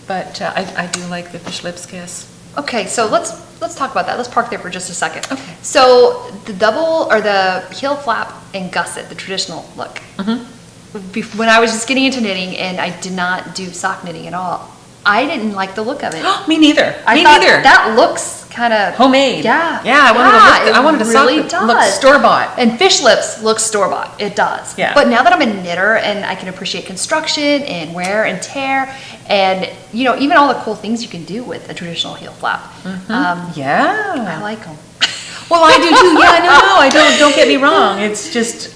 But I do like the Fish Lips Kiss. Okay, so let's talk about that. Let's park there for just a second. Okay. So the double or the heel flap and gusset, the traditional look. Mm-hmm. when I was just getting into knitting and I did not do sock knitting at all, I didn't like the look of it. Me neither. I thought that looks kind of homemade. Yeah. Yeah, I wanted a sock really that looks store-bought. And fish lips looks store-bought. It does. Yeah. But now that I'm a knitter and I can appreciate construction and wear and tear and, you know, even all the cool things you can do with a traditional heel flap. I like them. Well, I do too. Yeah, no, don't get me wrong. It's just,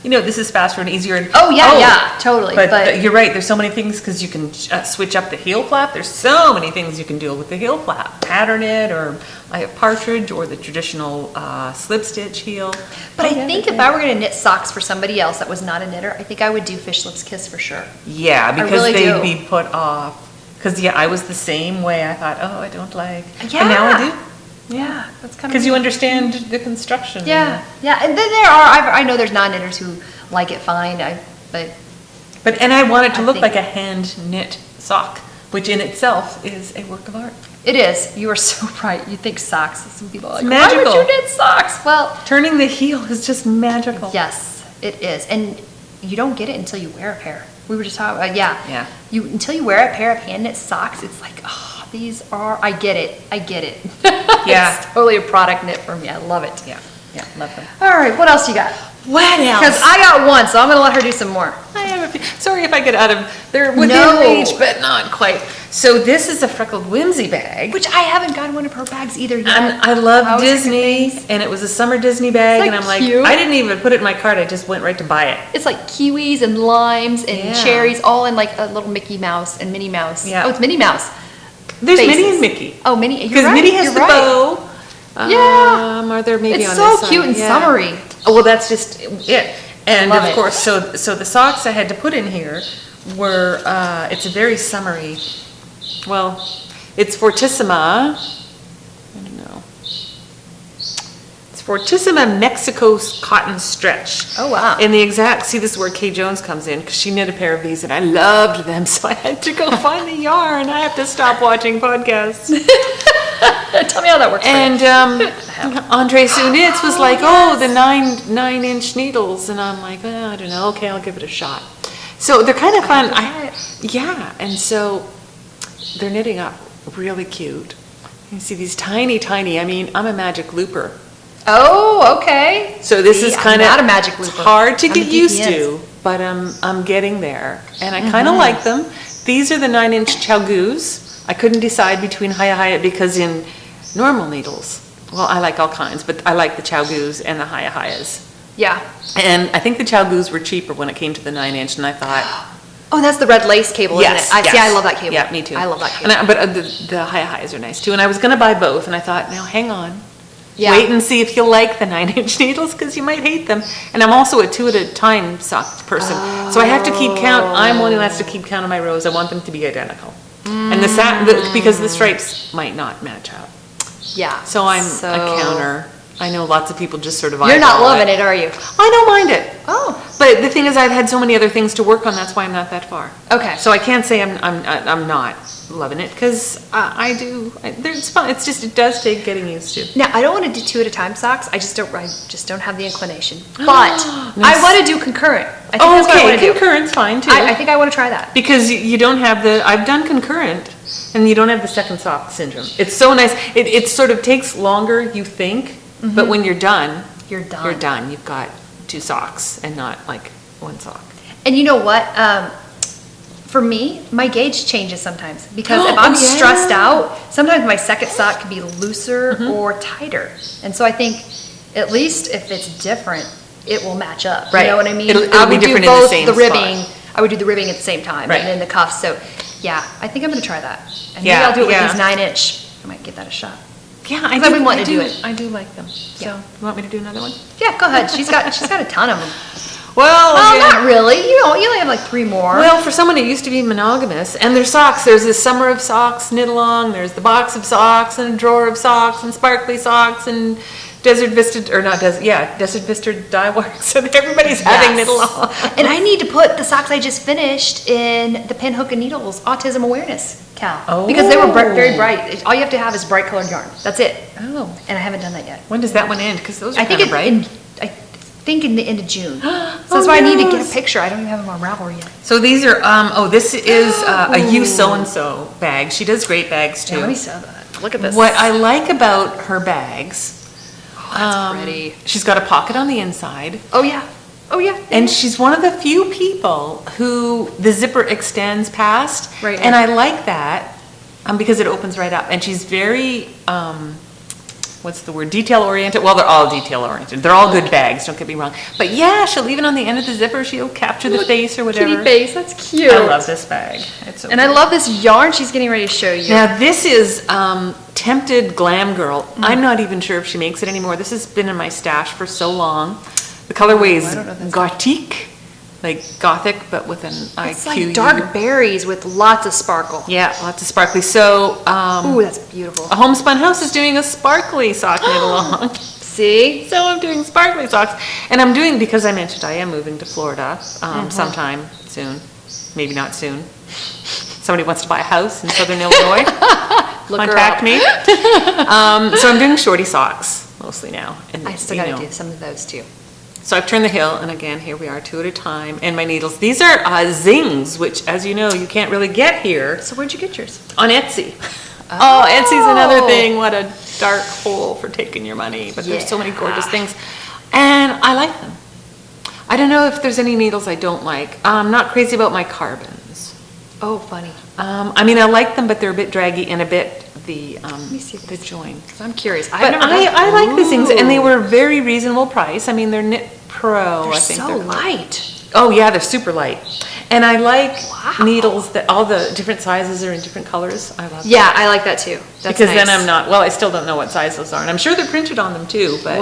you know, this is faster and easier. And, yeah, totally. But you're right. There's so many things because you can switch up the heel flap. There's so many things you can do with the heel flap. Pattern it, or I have partridge, or the traditional slip stitch heel. But I think if I were going to knit socks for somebody else that was not a knitter, I think I would do Fish Lips Kiss for sure. Yeah, because really they'd be put off. Because I was the same way. I thought, I don't like. Yeah. But now I do. Yeah, that's kind of because you understand the construction. Yeah, and then there are. I know there's non-knitters who like it fine. But I want it to look like a hand knit sock, which in itself is a work of art. It is. You are so right. You think socks. Some people are like, magical. Why would you knit socks? Well, turning the heel is just magical. Yes, it is, and you don't get it until you wear a pair. We were just talking about Yeah. Until you wear a pair of hand knit socks, it's like, these are. I get it. Yeah. It's totally a product knit for me. I love it. Yeah, love them. All right, what else you got? What else? Because I got one, so I'm going to let her do some more. I have a few. Sorry if I get out of, they're within reach, but not quite. So this is a Freckled Whimsy bag. Which I haven't gotten one of her bags either yet. And I love Disney, and it was a summer Disney bag, and I'm like, cute. I didn't even put it in my cart, I just went right to buy it. It's like kiwis and limes and cherries, all in like a little Mickey Mouse and Minnie Mouse. Yeah. Oh, it's Minnie Mouse. There's Minnie and Mickey. Oh, Minnie, you're because right. Minnie has the bow. Yeah. Are there maybe it's on so this side? cute and summery. Oh, well, that's just it. And Love of it. course, so the socks I had to put in here were, it's a very summery, well, it's Fortissima, I don't know. It's Fortissima Mexico cotton stretch. Oh, wow. And the exact, see, this is where Kay Jones comes in, because she knit a pair of these and I loved them, so I had to go find the yarn. I have to stop watching podcasts. Tell me how that works. And Andre Sunitz was like, the 9-inch needles, and I'm like, I don't know. Okay, I'll give it a shot. So they're kind of fun. And so they're knitting up really cute. You see these tiny. I mean, I'm a magic looper. Oh, okay. So this is kind of not a magic looper. It's hard to get used to, but I'm getting there, and I kind of like them. These are the 9-inch Chalgoos. I couldn't decide between Haya because in normal needles, well, I like all kinds, but I like the Chalgoos and the Hayas. Yeah. And I think the Chalgoos were cheaper when it came to the 9-inch, and I thought, oh, that's the red lace cable, isn't it? I love that cable. Yeah, me too. I love that cable. But the Hayas are nice too, and I was going to buy both, and I thought, now hang on. Yeah. Wait and see if you'll like the 9-inch needles, because you might hate them. And I'm also a 2-at-a-time sock person, so I have to keep count. I'm one who has to keep count of my rows. I want them to be identical. And because the stripes might not match up. Yeah. So I'm a counter. I know lots of people just sort of You're not loving it, are you? I don't mind it. Oh. But the thing is, I've had so many other things to work on. That's why I'm not that far. Okay. So I can't say I'm not loving it, because I do. It's fun. It's just, it does take getting used to. Now, I don't want to do 2-at-a-time socks. I just don't have the inclination. But I want to do concurrent. I think that's what I want to do. Concurrent's fine too. I think I want to try that. Because you don't have I've done concurrent, and you don't have the second sock syndrome. It's so nice. It sort of takes longer, you think, but when you're done. You're done. You've got 2 socks and not like 1 sock. And you know what? For me, my gauge changes sometimes, because if I'm stressed out, sometimes my second sock can be looser or tighter. And so I think, at least if it's different, it will match up. Right. You know what I mean? It'll I be would different do in the both same the ribbing. spot. I would do the ribbing at the same time, Right. and then the cuffs. So, yeah, I think I'm going to try that. And Yeah, maybe I'll do it with yeah. these 9-inch. I might give that a shot. Yeah, I've been wanting to do it. I do like them. So, Yeah. you want me to do another one? Yeah, go ahead. She's got a ton of them. Well, Not really. You only have like 3 more. Well, for someone who used to be monogamous, and their socks, there's this summer of socks knit along, there's the box of socks, and a drawer of socks, and sparkly socks, and Desert Vista dye work, so everybody's having knit along. And I need to put the socks I just finished in the Pin Hook and Needles Autism Awareness Cal. Because they were very bright. All you have to have is bright colored yarn. That's it. Oh. And I haven't done that yet. When does that one end? Because those are I think kind of bright. I think in the end of June. So that's why I need to get a picture. I don't even have them on Ravelry yet. So these are, this is a You So-and-so bag. She does great bags too. Yeah, let me sell that. Look at this. What I like about her bags, that's pretty. she's got a pocket on the inside. Oh yeah. Oh yeah. And she's one of the few people who the zipper extends past. Right. And I like that because it opens right up. And she's very, what's the word, detail oriented. Well, they're all detail oriented. They're all good bags, don't get me wrong. But yeah, she'll leave it on the end of the zipper. She'll capture the face or whatever. Kitty face, that's cute. I love this bag. It's so and cute. I love this yarn she's getting ready to show you. Now this is Tempted Glam Girl. I'm not even sure if she makes it anymore. This has been in my stash for so long. The colorway is Gothique, like gothic, but with an IQ. It's like dark berries with lots of sparkle. Yeah, lots of sparkly. So, ooh, that's beautiful. A Homespun House is doing a sparkly sock knit along. See? So I'm doing sparkly socks. And I'm doing, because I mentioned I am moving to Florida sometime soon. Maybe not soon. Somebody wants to buy a house in Southern Illinois. Contact me. So I'm doing shorty socks mostly now. And I still got to do some of those too. So I've turned the hill, and again, here we are, 2 at a time, and my needles. These are zings, which, as you know, you can't really get here. So where'd you get yours? On Etsy. Oh, Etsy's another thing. What a dark hole for taking your money, but there's so many gorgeous things, and I like them. I don't know if there's any needles I don't like. I'm not crazy about my carbons. Oh, funny. I mean, I like them, but they're a bit draggy and a bit the join. I'm curious. But I like these things, and they were very reasonable price. I mean, they're Knit Pro. They're I think so light. Oh yeah, they're super light. And I like needles that all the different sizes are in different colors. I love that. I like that too. That's because then I'm not, well, I still don't know what size those are. And I'm sure they're printed on them too, but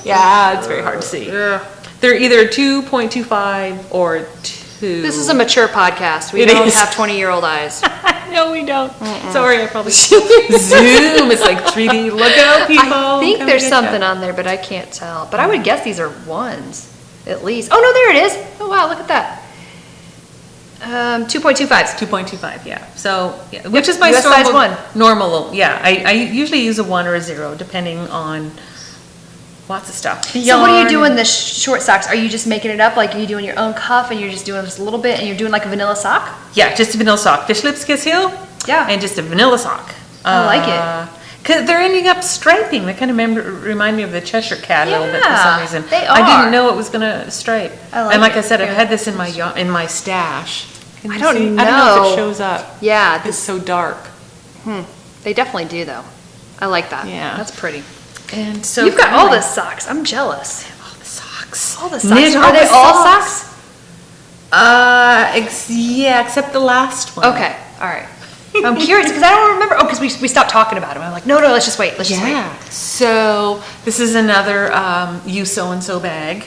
yeah, it's very hard to see. Yeah. They're either 2.25 or 2. This is a mature podcast. We don't have 20-year-old eyes. No, we don't. Sorry, I probably zoom. It's like 3D. Look out, people. I think there's something on there, but I can't tell. But I would guess these are ones, at least. Oh, no, there it is. Oh, wow, look at that. 2.25s. 2.25, yeah. So, yeah, which is my size 1. Normal, yeah. I usually use a 1 or a 0, depending on lots of stuff. So what are you doing the short socks? Are you just making it up? Like, are you doing your own cuff and you're just doing just a little bit and you're doing like a vanilla sock? Yeah, just a vanilla sock. Fish lips kiss heel. Yeah. And just a vanilla sock. I like it. Because they're ending up striping. They kind of remind me of the Cheshire Cat a little bit for some reason. They are. I didn't know it was going to stripe. I like and like it. I said, I've had this in my stash. I don't know. I don't know if it shows up. Yeah. It's so dark. They definitely do though. I like that. Yeah. That's pretty. And so you've got all the socks. I'm jealous. All the socks. All the socks. Are they all socks? Yeah, except the last one. Okay. All right. I'm curious because I don't remember. Oh, because we stopped talking about them. I'm like, no, let's just wait. Let's just wait. So this is another You So-and-so bag.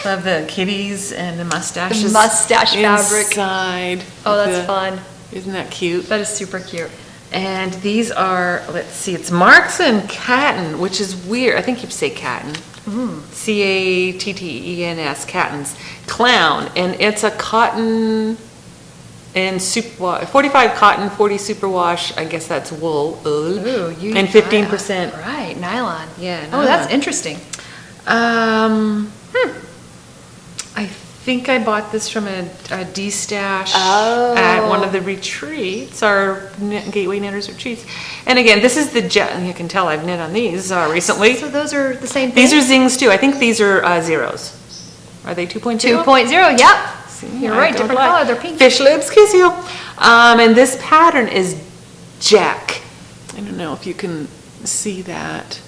Of the kitties and the mustaches. The mustache fabric. Inside. Oh, that's fun. Isn't that cute? That is super cute. And these are, let's see, it's Marks and Catton, which is weird. I think you say Catton. Cattens, Cattens. Clown. And it's a cotton and 45 cotton, 40 superwash. I guess that's wool. Ooh, and 15%. Right, nylon. Yeah. Nylon. Oh, that's interesting. I think I bought this from a D-stash at one of the retreats, our Gateway Knitters retreats. And again, this is the you can tell I've knit on these recently. So those are the same thing? These are zings too. I think these are zeros. Are they 2.2? 2.0, yep. See, you're right, different color, they're pink. Fish lips kiss you. And this pattern is Jack. I don't know if you can see that.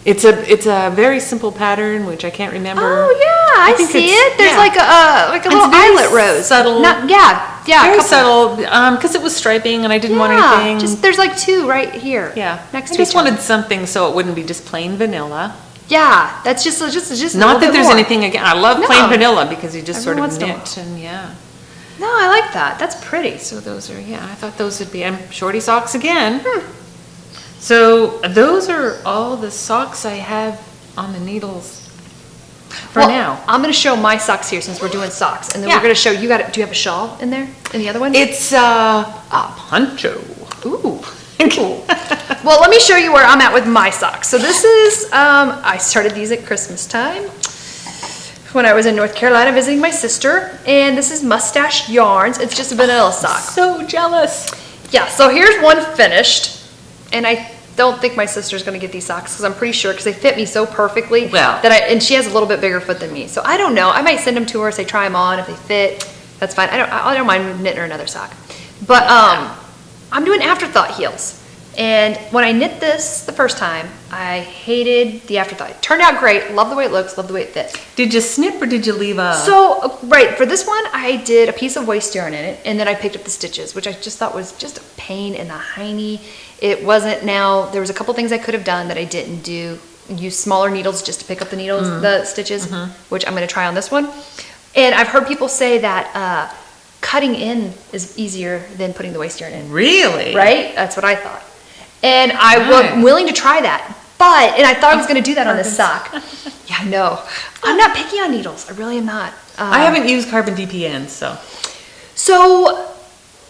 It's a very simple pattern, which I can't remember. Oh yeah, I see it. There's like a little eyelet rose. Subtle. Very subtle. Because it was striping, and I didn't want anything. There's like 2 right here. Yeah. Next to I just wanted something so it wouldn't be just plain vanilla. Yeah, that's just not that there's anything again. I love plain vanilla because you just sort of knit and No, I like that. That's pretty. So those are I thought those would be shorty socks again. So those are all the socks I have on the needles for now. I'm going to show my socks here since we're doing socks, and then we're going to show you. Do you have a shawl in there? In the other one? It's a poncho. Ooh. Well, let me show you where I'm at with my socks. So this is I started these at Christmas time, when I was in North Carolina visiting my sister, and this is Mustache Yarns. It's just a vanilla sock. So jealous. Yeah, so here's one finished, and I don't think my sister's gonna get these socks because I'm pretty sure because they fit me so perfectly. Well. And she has a little bit bigger foot than me, so I don't know. I might send them to her, say try them on. If they fit, that's fine. I don't mind knitting her another sock, but I'm doing afterthought heels. And when I knit this the first time, I hated the afterthought. It turned out great. Love the way it looks. Love the way it fits. Did you snip or did you leave a... So, right, for this one, I did a piece of waist yarn in it, and then I picked up the stitches, which I just thought was just a pain in the hiney. It wasn't there was a couple things I could have done that I didn't do. Use smaller needles just to pick up the needles, the stitches, which I'm going to try on this one. And I've heard people say that cutting in is easier than putting the waist yarn in. Really? Right? That's what I thought. And I was willing to try that. And I thought I was going to do that on this sock. Yeah, I know. I'm not picky on needles. I really am not. I haven't used carbon DPN, so. So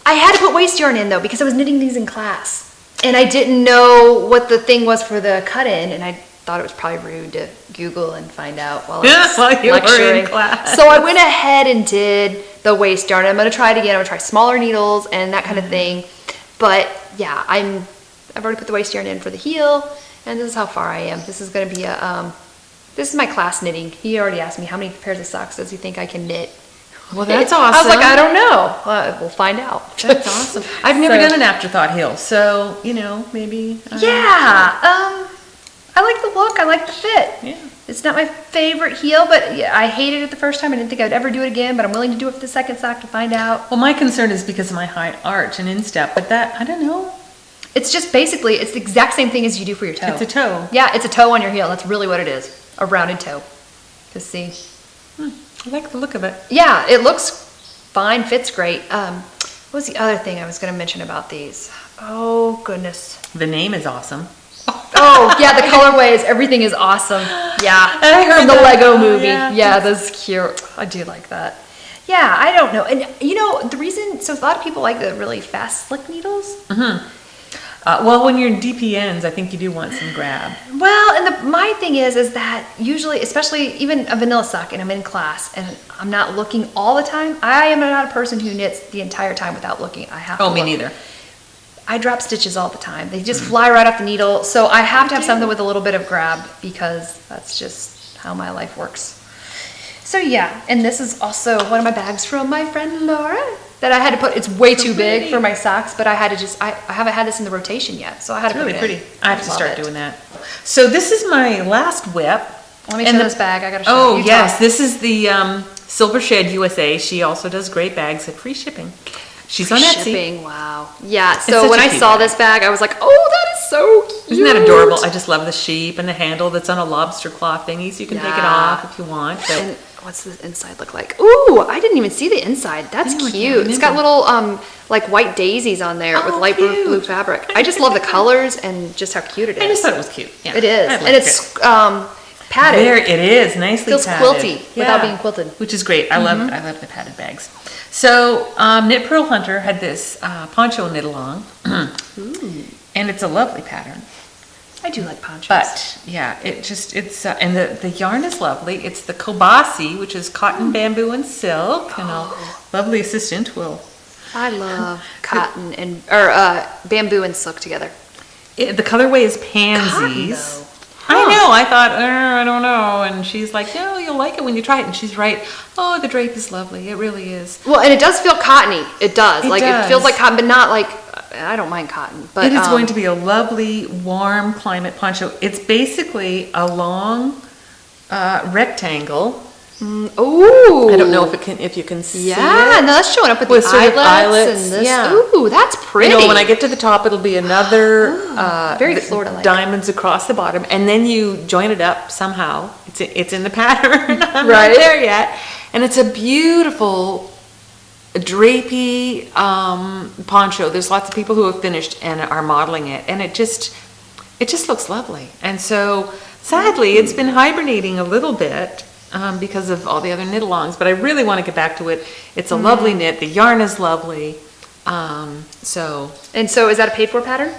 I had to put waist yarn in though because I was knitting these in class. And I didn't know what the thing was for the cut in, and I thought it was probably rude to Google and find out while I was you lecturing. were in class. So I went ahead and did the waist yarn. I'm going to try it again. I'm going to try smaller needles and that kind of thing. But yeah, I've already put the waist yarn in for the heel, and this is how far I am. This is going to be this is my class knitting. He already asked me how many pairs of socks does he think I can knit. Well, that's awesome. I was like, I don't know. We'll find out. That's awesome. I've never done an afterthought heel, so, maybe. I like the look. I like the fit. Yeah. It's not my favorite heel, but yeah, I hated it the first time. I didn't think I'd ever do it again, but I'm willing to do it for the second sock to find out. Well, my concern is because of my high arch and instep, but that, I don't know. It's just basically, it's the exact same thing as you do for your toe. It's a toe. Yeah, it's a toe on your heel. That's really what it is. A rounded toe. Just see. I like the look of it. Yeah, it looks fine, fits great. What was the other thing I was going to mention about these? Oh, goodness. The name is awesome. Oh, yeah, the colorways, everything is awesome. Yeah, I heard from the that. Lego movie. Yeah. Yeah, that's cute. I do like that. Yeah, I don't know. And the reason, so a lot of people like the really fast, slick needles. Well, when you're in DPNs, I think you do want some grab. Well, and my thing is that usually, especially even a vanilla sock, and I'm in class, and I'm not looking all the time. I am not a person who knits the entire time without looking. I have to Oh, me look. neither. I drop stitches all the time. They just fly right off the needle. So I have to have something with a little bit of grab because that's just how my life works. So yeah, and this is also one of my bags from my friend Laura that I had to put. It's way too big for my socks, but I had to I haven't had this in the rotation yet, so I had to put it in. Pretty. I have to love start it. doing that. So this is my last whip. Let me show this bag. I gotta show Oh you. yes, this is the Silver Shed USA. She also does great bags at free shipping. She's on Etsy. Shipping, wow. Yeah, such so when a I cute saw bag. this bag, I was like, oh, that is so cute. Isn't that adorable? I just love the sheep and the handle that's on a lobster claw thingy, so you can take it Yeah. off if you want. So. And what's the inside look like? Ooh, I didn't even see the inside. That's I know, I can't cute. It's got remember. little like white daisies on there with Oh, light cute. blue fabric. I just love the colors and just how cute it is. I just thought it was cute. Yeah, It is. I And liked it's padded. There, it is nicely Feels padded. quilty without being quilted. which is great. I love the padded bags. So Knit Pearl Hunter had this poncho knit along, and it's a lovely pattern. I do like ponchos. But yeah, and the yarn is lovely. It's the Kobasi, which is cotton, bamboo, and silk, and a lovely assistant will. I love cotton and bamboo and silk together. The colorway is Cotton, pansies. though. I know. I thought, I don't know. And she's like, no, you'll like it when you try it. And she's right. Oh, the drape is lovely. It really is. Well, and it does feel cottony. It does. It It feels does. like cotton, but not like, I don't mind cotton. But It is going to be a lovely, warm climate poncho. It's basically a long rectangle. Ooh. I don't know if you can see Yeah, it. no, that's showing up with With the sort of eyelets and this. yeah. Ooh, that's pretty. You know, when I get to the top, it'll be another very Florida-like. diamonds across the bottom, and then you join it up somehow. It's in the pattern. I'm Right. not there yet, and it's a beautiful drapey poncho. There's lots of people who have finished and are modeling it, and it just looks lovely. And so, sadly, it's been hibernating a little bit. Because of all the other knit-alongs, but I really want to get back to it. It's a lovely knit. The yarn is lovely. And so is that a paid for pattern?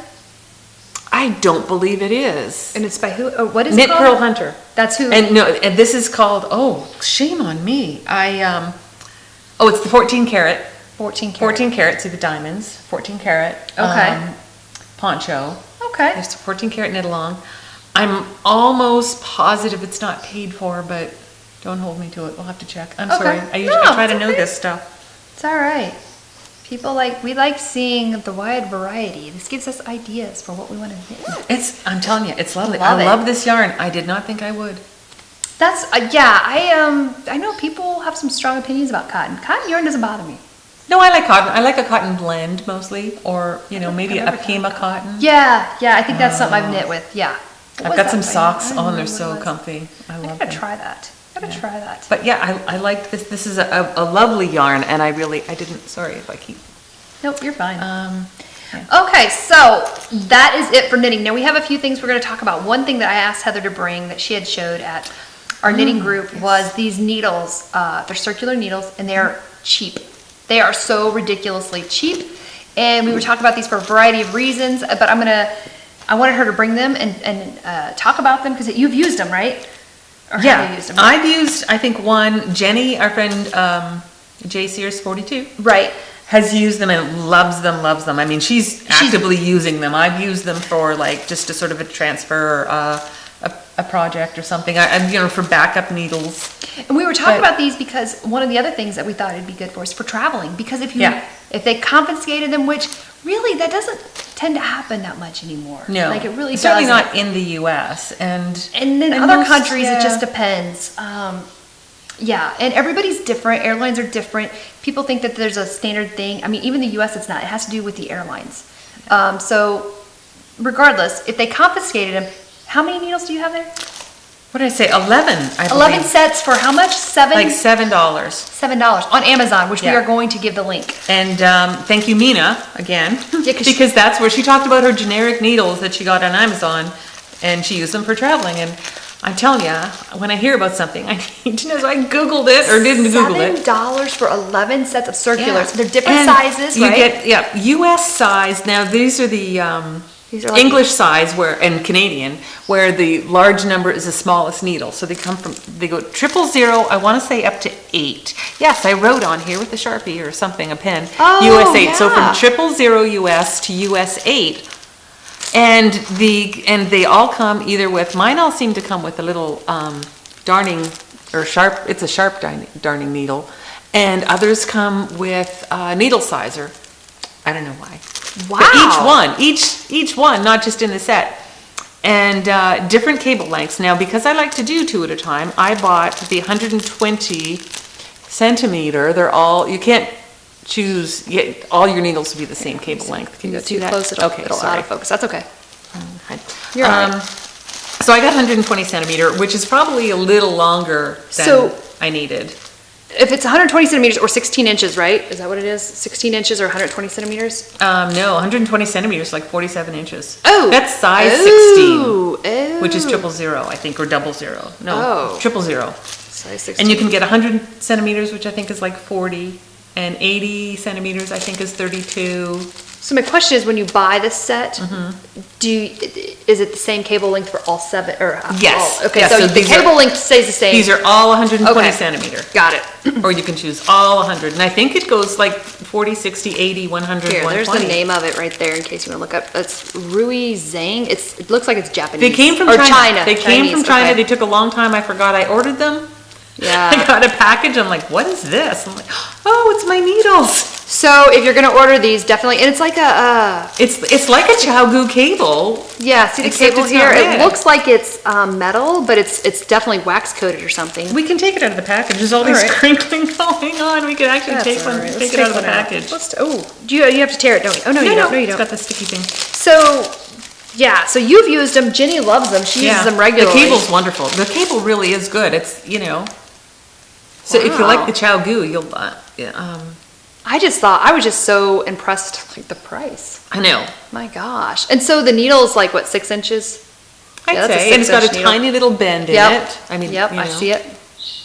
I don't believe it is. And it's by who? Oh, what is Knit it called? Pearl Hunter. That's who. And no, and this is called, shame on me. It's the 14 karat. 14 karat. 14 karat, see the diamonds, 14 karat. Okay. Poncho. Okay. There's 14 karat knit along. I'm almost positive it's not paid for, but don't hold me to it. We'll have to check. I'm Okay. sorry. I try to know this stuff. It's all right. We like seeing the wide variety. This gives us ideas for what we want to knit. I'm telling you, it's lovely. Love I it. love this yarn. I did not think I would. That's, I know people have some strong opinions about cotton. Cotton yarn doesn't bother me. No, I like cotton. I like a cotton blend mostly, or, maybe a Pima cotton. Yeah, I think that's something I've knit with, yeah. I've got some socks on. They're so comfy. I love them. I gotta try that. But yeah, I like this. This is a lovely yarn, and sorry if I keep. Nope, you're fine. Yeah. Okay, so that is it for knitting. Now we have a few things we're going to talk about. One thing that I asked Heather to bring that she had showed at our knitting group was these needles. They're circular needles, and they're cheap. They are so ridiculously cheap, and we were talking about these for a variety of reasons. But I wanted her to bring them and talk about them because you've used them, right? Or have you used them? I've used, I think, one. Jenny, our friend, J Sears 42, right, has used them and loves them. I mean, she's actively using them. I've used them for just a sort of a transfer, a project or something. For backup needles. And we were talking about these because one of the other things that we thought it'd be good for is for traveling. Because if they confiscated them, which really that doesn't tend to happen that much anymore. No, it really doesn't. Certainly not in the U.S. and in other countries it just depends. And everybody's different. Airlines are different. People think that there's a standard thing. I mean, even the U.S. it's not. It has to do with the airlines. So regardless, if they confiscated them, how many needles do you have there? What did I say? 11, I believe. 11 sets for how much? $7? Like $7. $7 on Amazon, which we are going to give the link. And thank you, Mina, again. Yeah, because that's where she talked about her generic needles that she got on Amazon, and she used them for traveling. And I'm telling you, when I hear about something, I need to know. So I Googled it, or didn't Google it. $7 for 11 sets of circulars. Yeah. They're different sizes, you right? get, U.S. size. Now, these are the English size and Canadian, where the large number is the smallest needle. So they go 000, I want to say up to 8. Yes, I wrote on here with a Sharpie or something, a pen, US 8. Yeah. So from 000 US to US 8. And they all come either with, mine all seem to come with a little darning, or sharp, it's a sharp darning needle. And others come with a needle sizer. I don't know why. Wow. But each one, not just in the set. And different cable lengths. Now, because I like to do 2 at a time, I bought the 120 centimeter. They're all, you can't choose, all your needles will be the same cable length. Can you see that? Close, it'll out of focus. That's okay. You're right. So I got 120 centimeter, which is probably a little longer than I needed. If it's 120 centimeters or 16 inches, right? Is that what it is? 16 inches or 120 centimeters? No, 120 centimeters, like 47 inches. Oh. That's size 16, which is 000, I think, or 00. No, 000. Size 16. And you can get 100 centimeters, which I think is like 40, and 80 centimeters, I think, is 32. So my question is, when you buy this set, is it the same cable length for all 7? Or yes. Okay, so the cable length stays the same. These are all 120 centimeter. Got it. Or you can choose all 100. And I think it goes like 40, 60, 80, 100, Here, 120. there's the name of it right there in case you want to look up. It's Rui Zhang. It looks like it's Japanese. They came from China. They came from China. They took a long time. I forgot I ordered them. Yeah. I got a package. I'm like, what is this? I'm like, oh, it's my needles. So if you're gonna order these, definitely, and it's like a it's like a Chowgu cable. Yeah, see the cable here? It looks like it's metal, but it's definitely wax coated or something. We can take it out of the package. There's all these crinkling going on. We can actually take it out of the package. You have to tear it, don't you? Oh no, you don't. No, you don't. It's got the sticky thing. So yeah, so you've used them. Jenny loves them. She uses them regularly. The cable's wonderful. The cable really is good. It's So if you like the Chowgu, you'll I was just so impressed, like the price. I know. My gosh. And so the needle's like what, 6 inches? I'd say. And it's got a tiny little bend in it. I see it.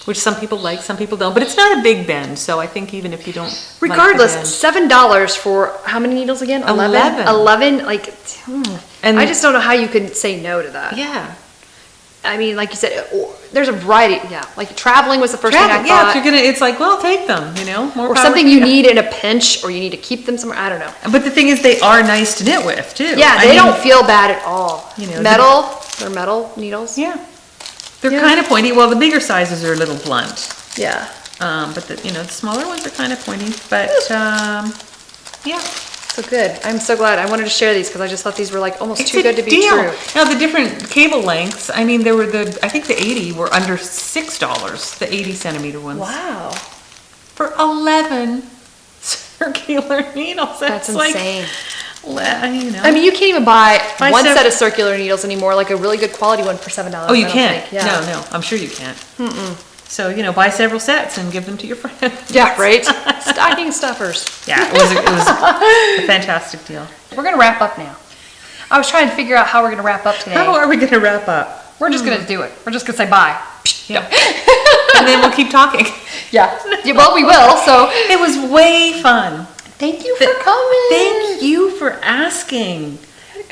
which some people like, some people don't. But it's not a big bend, so I think even if you don't Regardless, like the bend, $7 for how many needles again? 11. 11, like, And I just don't know how you could say no to that. yeah. I mean, like you said, there's a variety. Yeah, like traveling was the first thing I Yeah, thought. if you're gonna, it's like, well, take them, you know, more Or power something to you need in a pinch, or you need to keep them somewhere. I don't know. But the thing is, they are nice to knit with too. Yeah, I they mean, don't feel bad at all. You know, metal, they're metal needles. Yeah, they're Yeah. kind of pointy. Well, the bigger sizes are a little blunt, Yeah. but the smaller ones are kind of pointy. But yeah. So good. I'm so glad. I wanted to share these because I just thought these were like almost It's too a good to be deal. true. Now the different cable lengths. I mean, there were I think the 80 were under $6. The 80 centimeter ones. Wow. For 11 circular needles. That's like, insane. You know. I mean, you can't even buy Buy one sev- set of circular needles anymore, like a really good quality one for $7. Oh, you I don't can't. think. Yeah. No, I'm sure you can't. So buy several sets and give them to your friends. Yeah, right? Stocking stuffers. Yeah, it was a fantastic deal. We're going to wrap up now. I was trying to figure out how we're going to wrap up today. How are we going to wrap up? We're just going to do it. We're just going to say bye. Yeah. And then we'll keep talking. Yeah. Well, we will. So It was way fun. thank you for coming. Thank you for asking.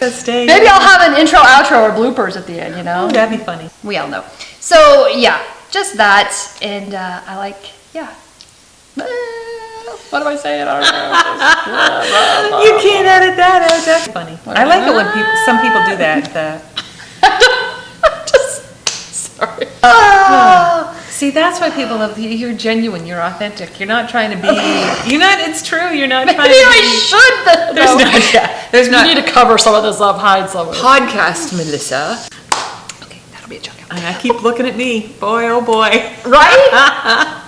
Stay. Maybe I'll have an intro, outro, or bloopers at the end, you know? Oh, that'd be funny. We all know. So, yeah, just that. And I like, yeah. What am I saying? I don't know. You can't edit that out. That's funny. I like it when some people do that. Sorry. See, that's why people love you. You're genuine. You're authentic. You're not trying to be. You're not. It's true. You're not trying Maybe to I be. should then. There's No. not. Yeah. There's not. You need to cover some of this up, hide some of it. Podcast, Melissa. Okay, that'll be a joke. And I keep looking at me. Boy, oh boy. Right?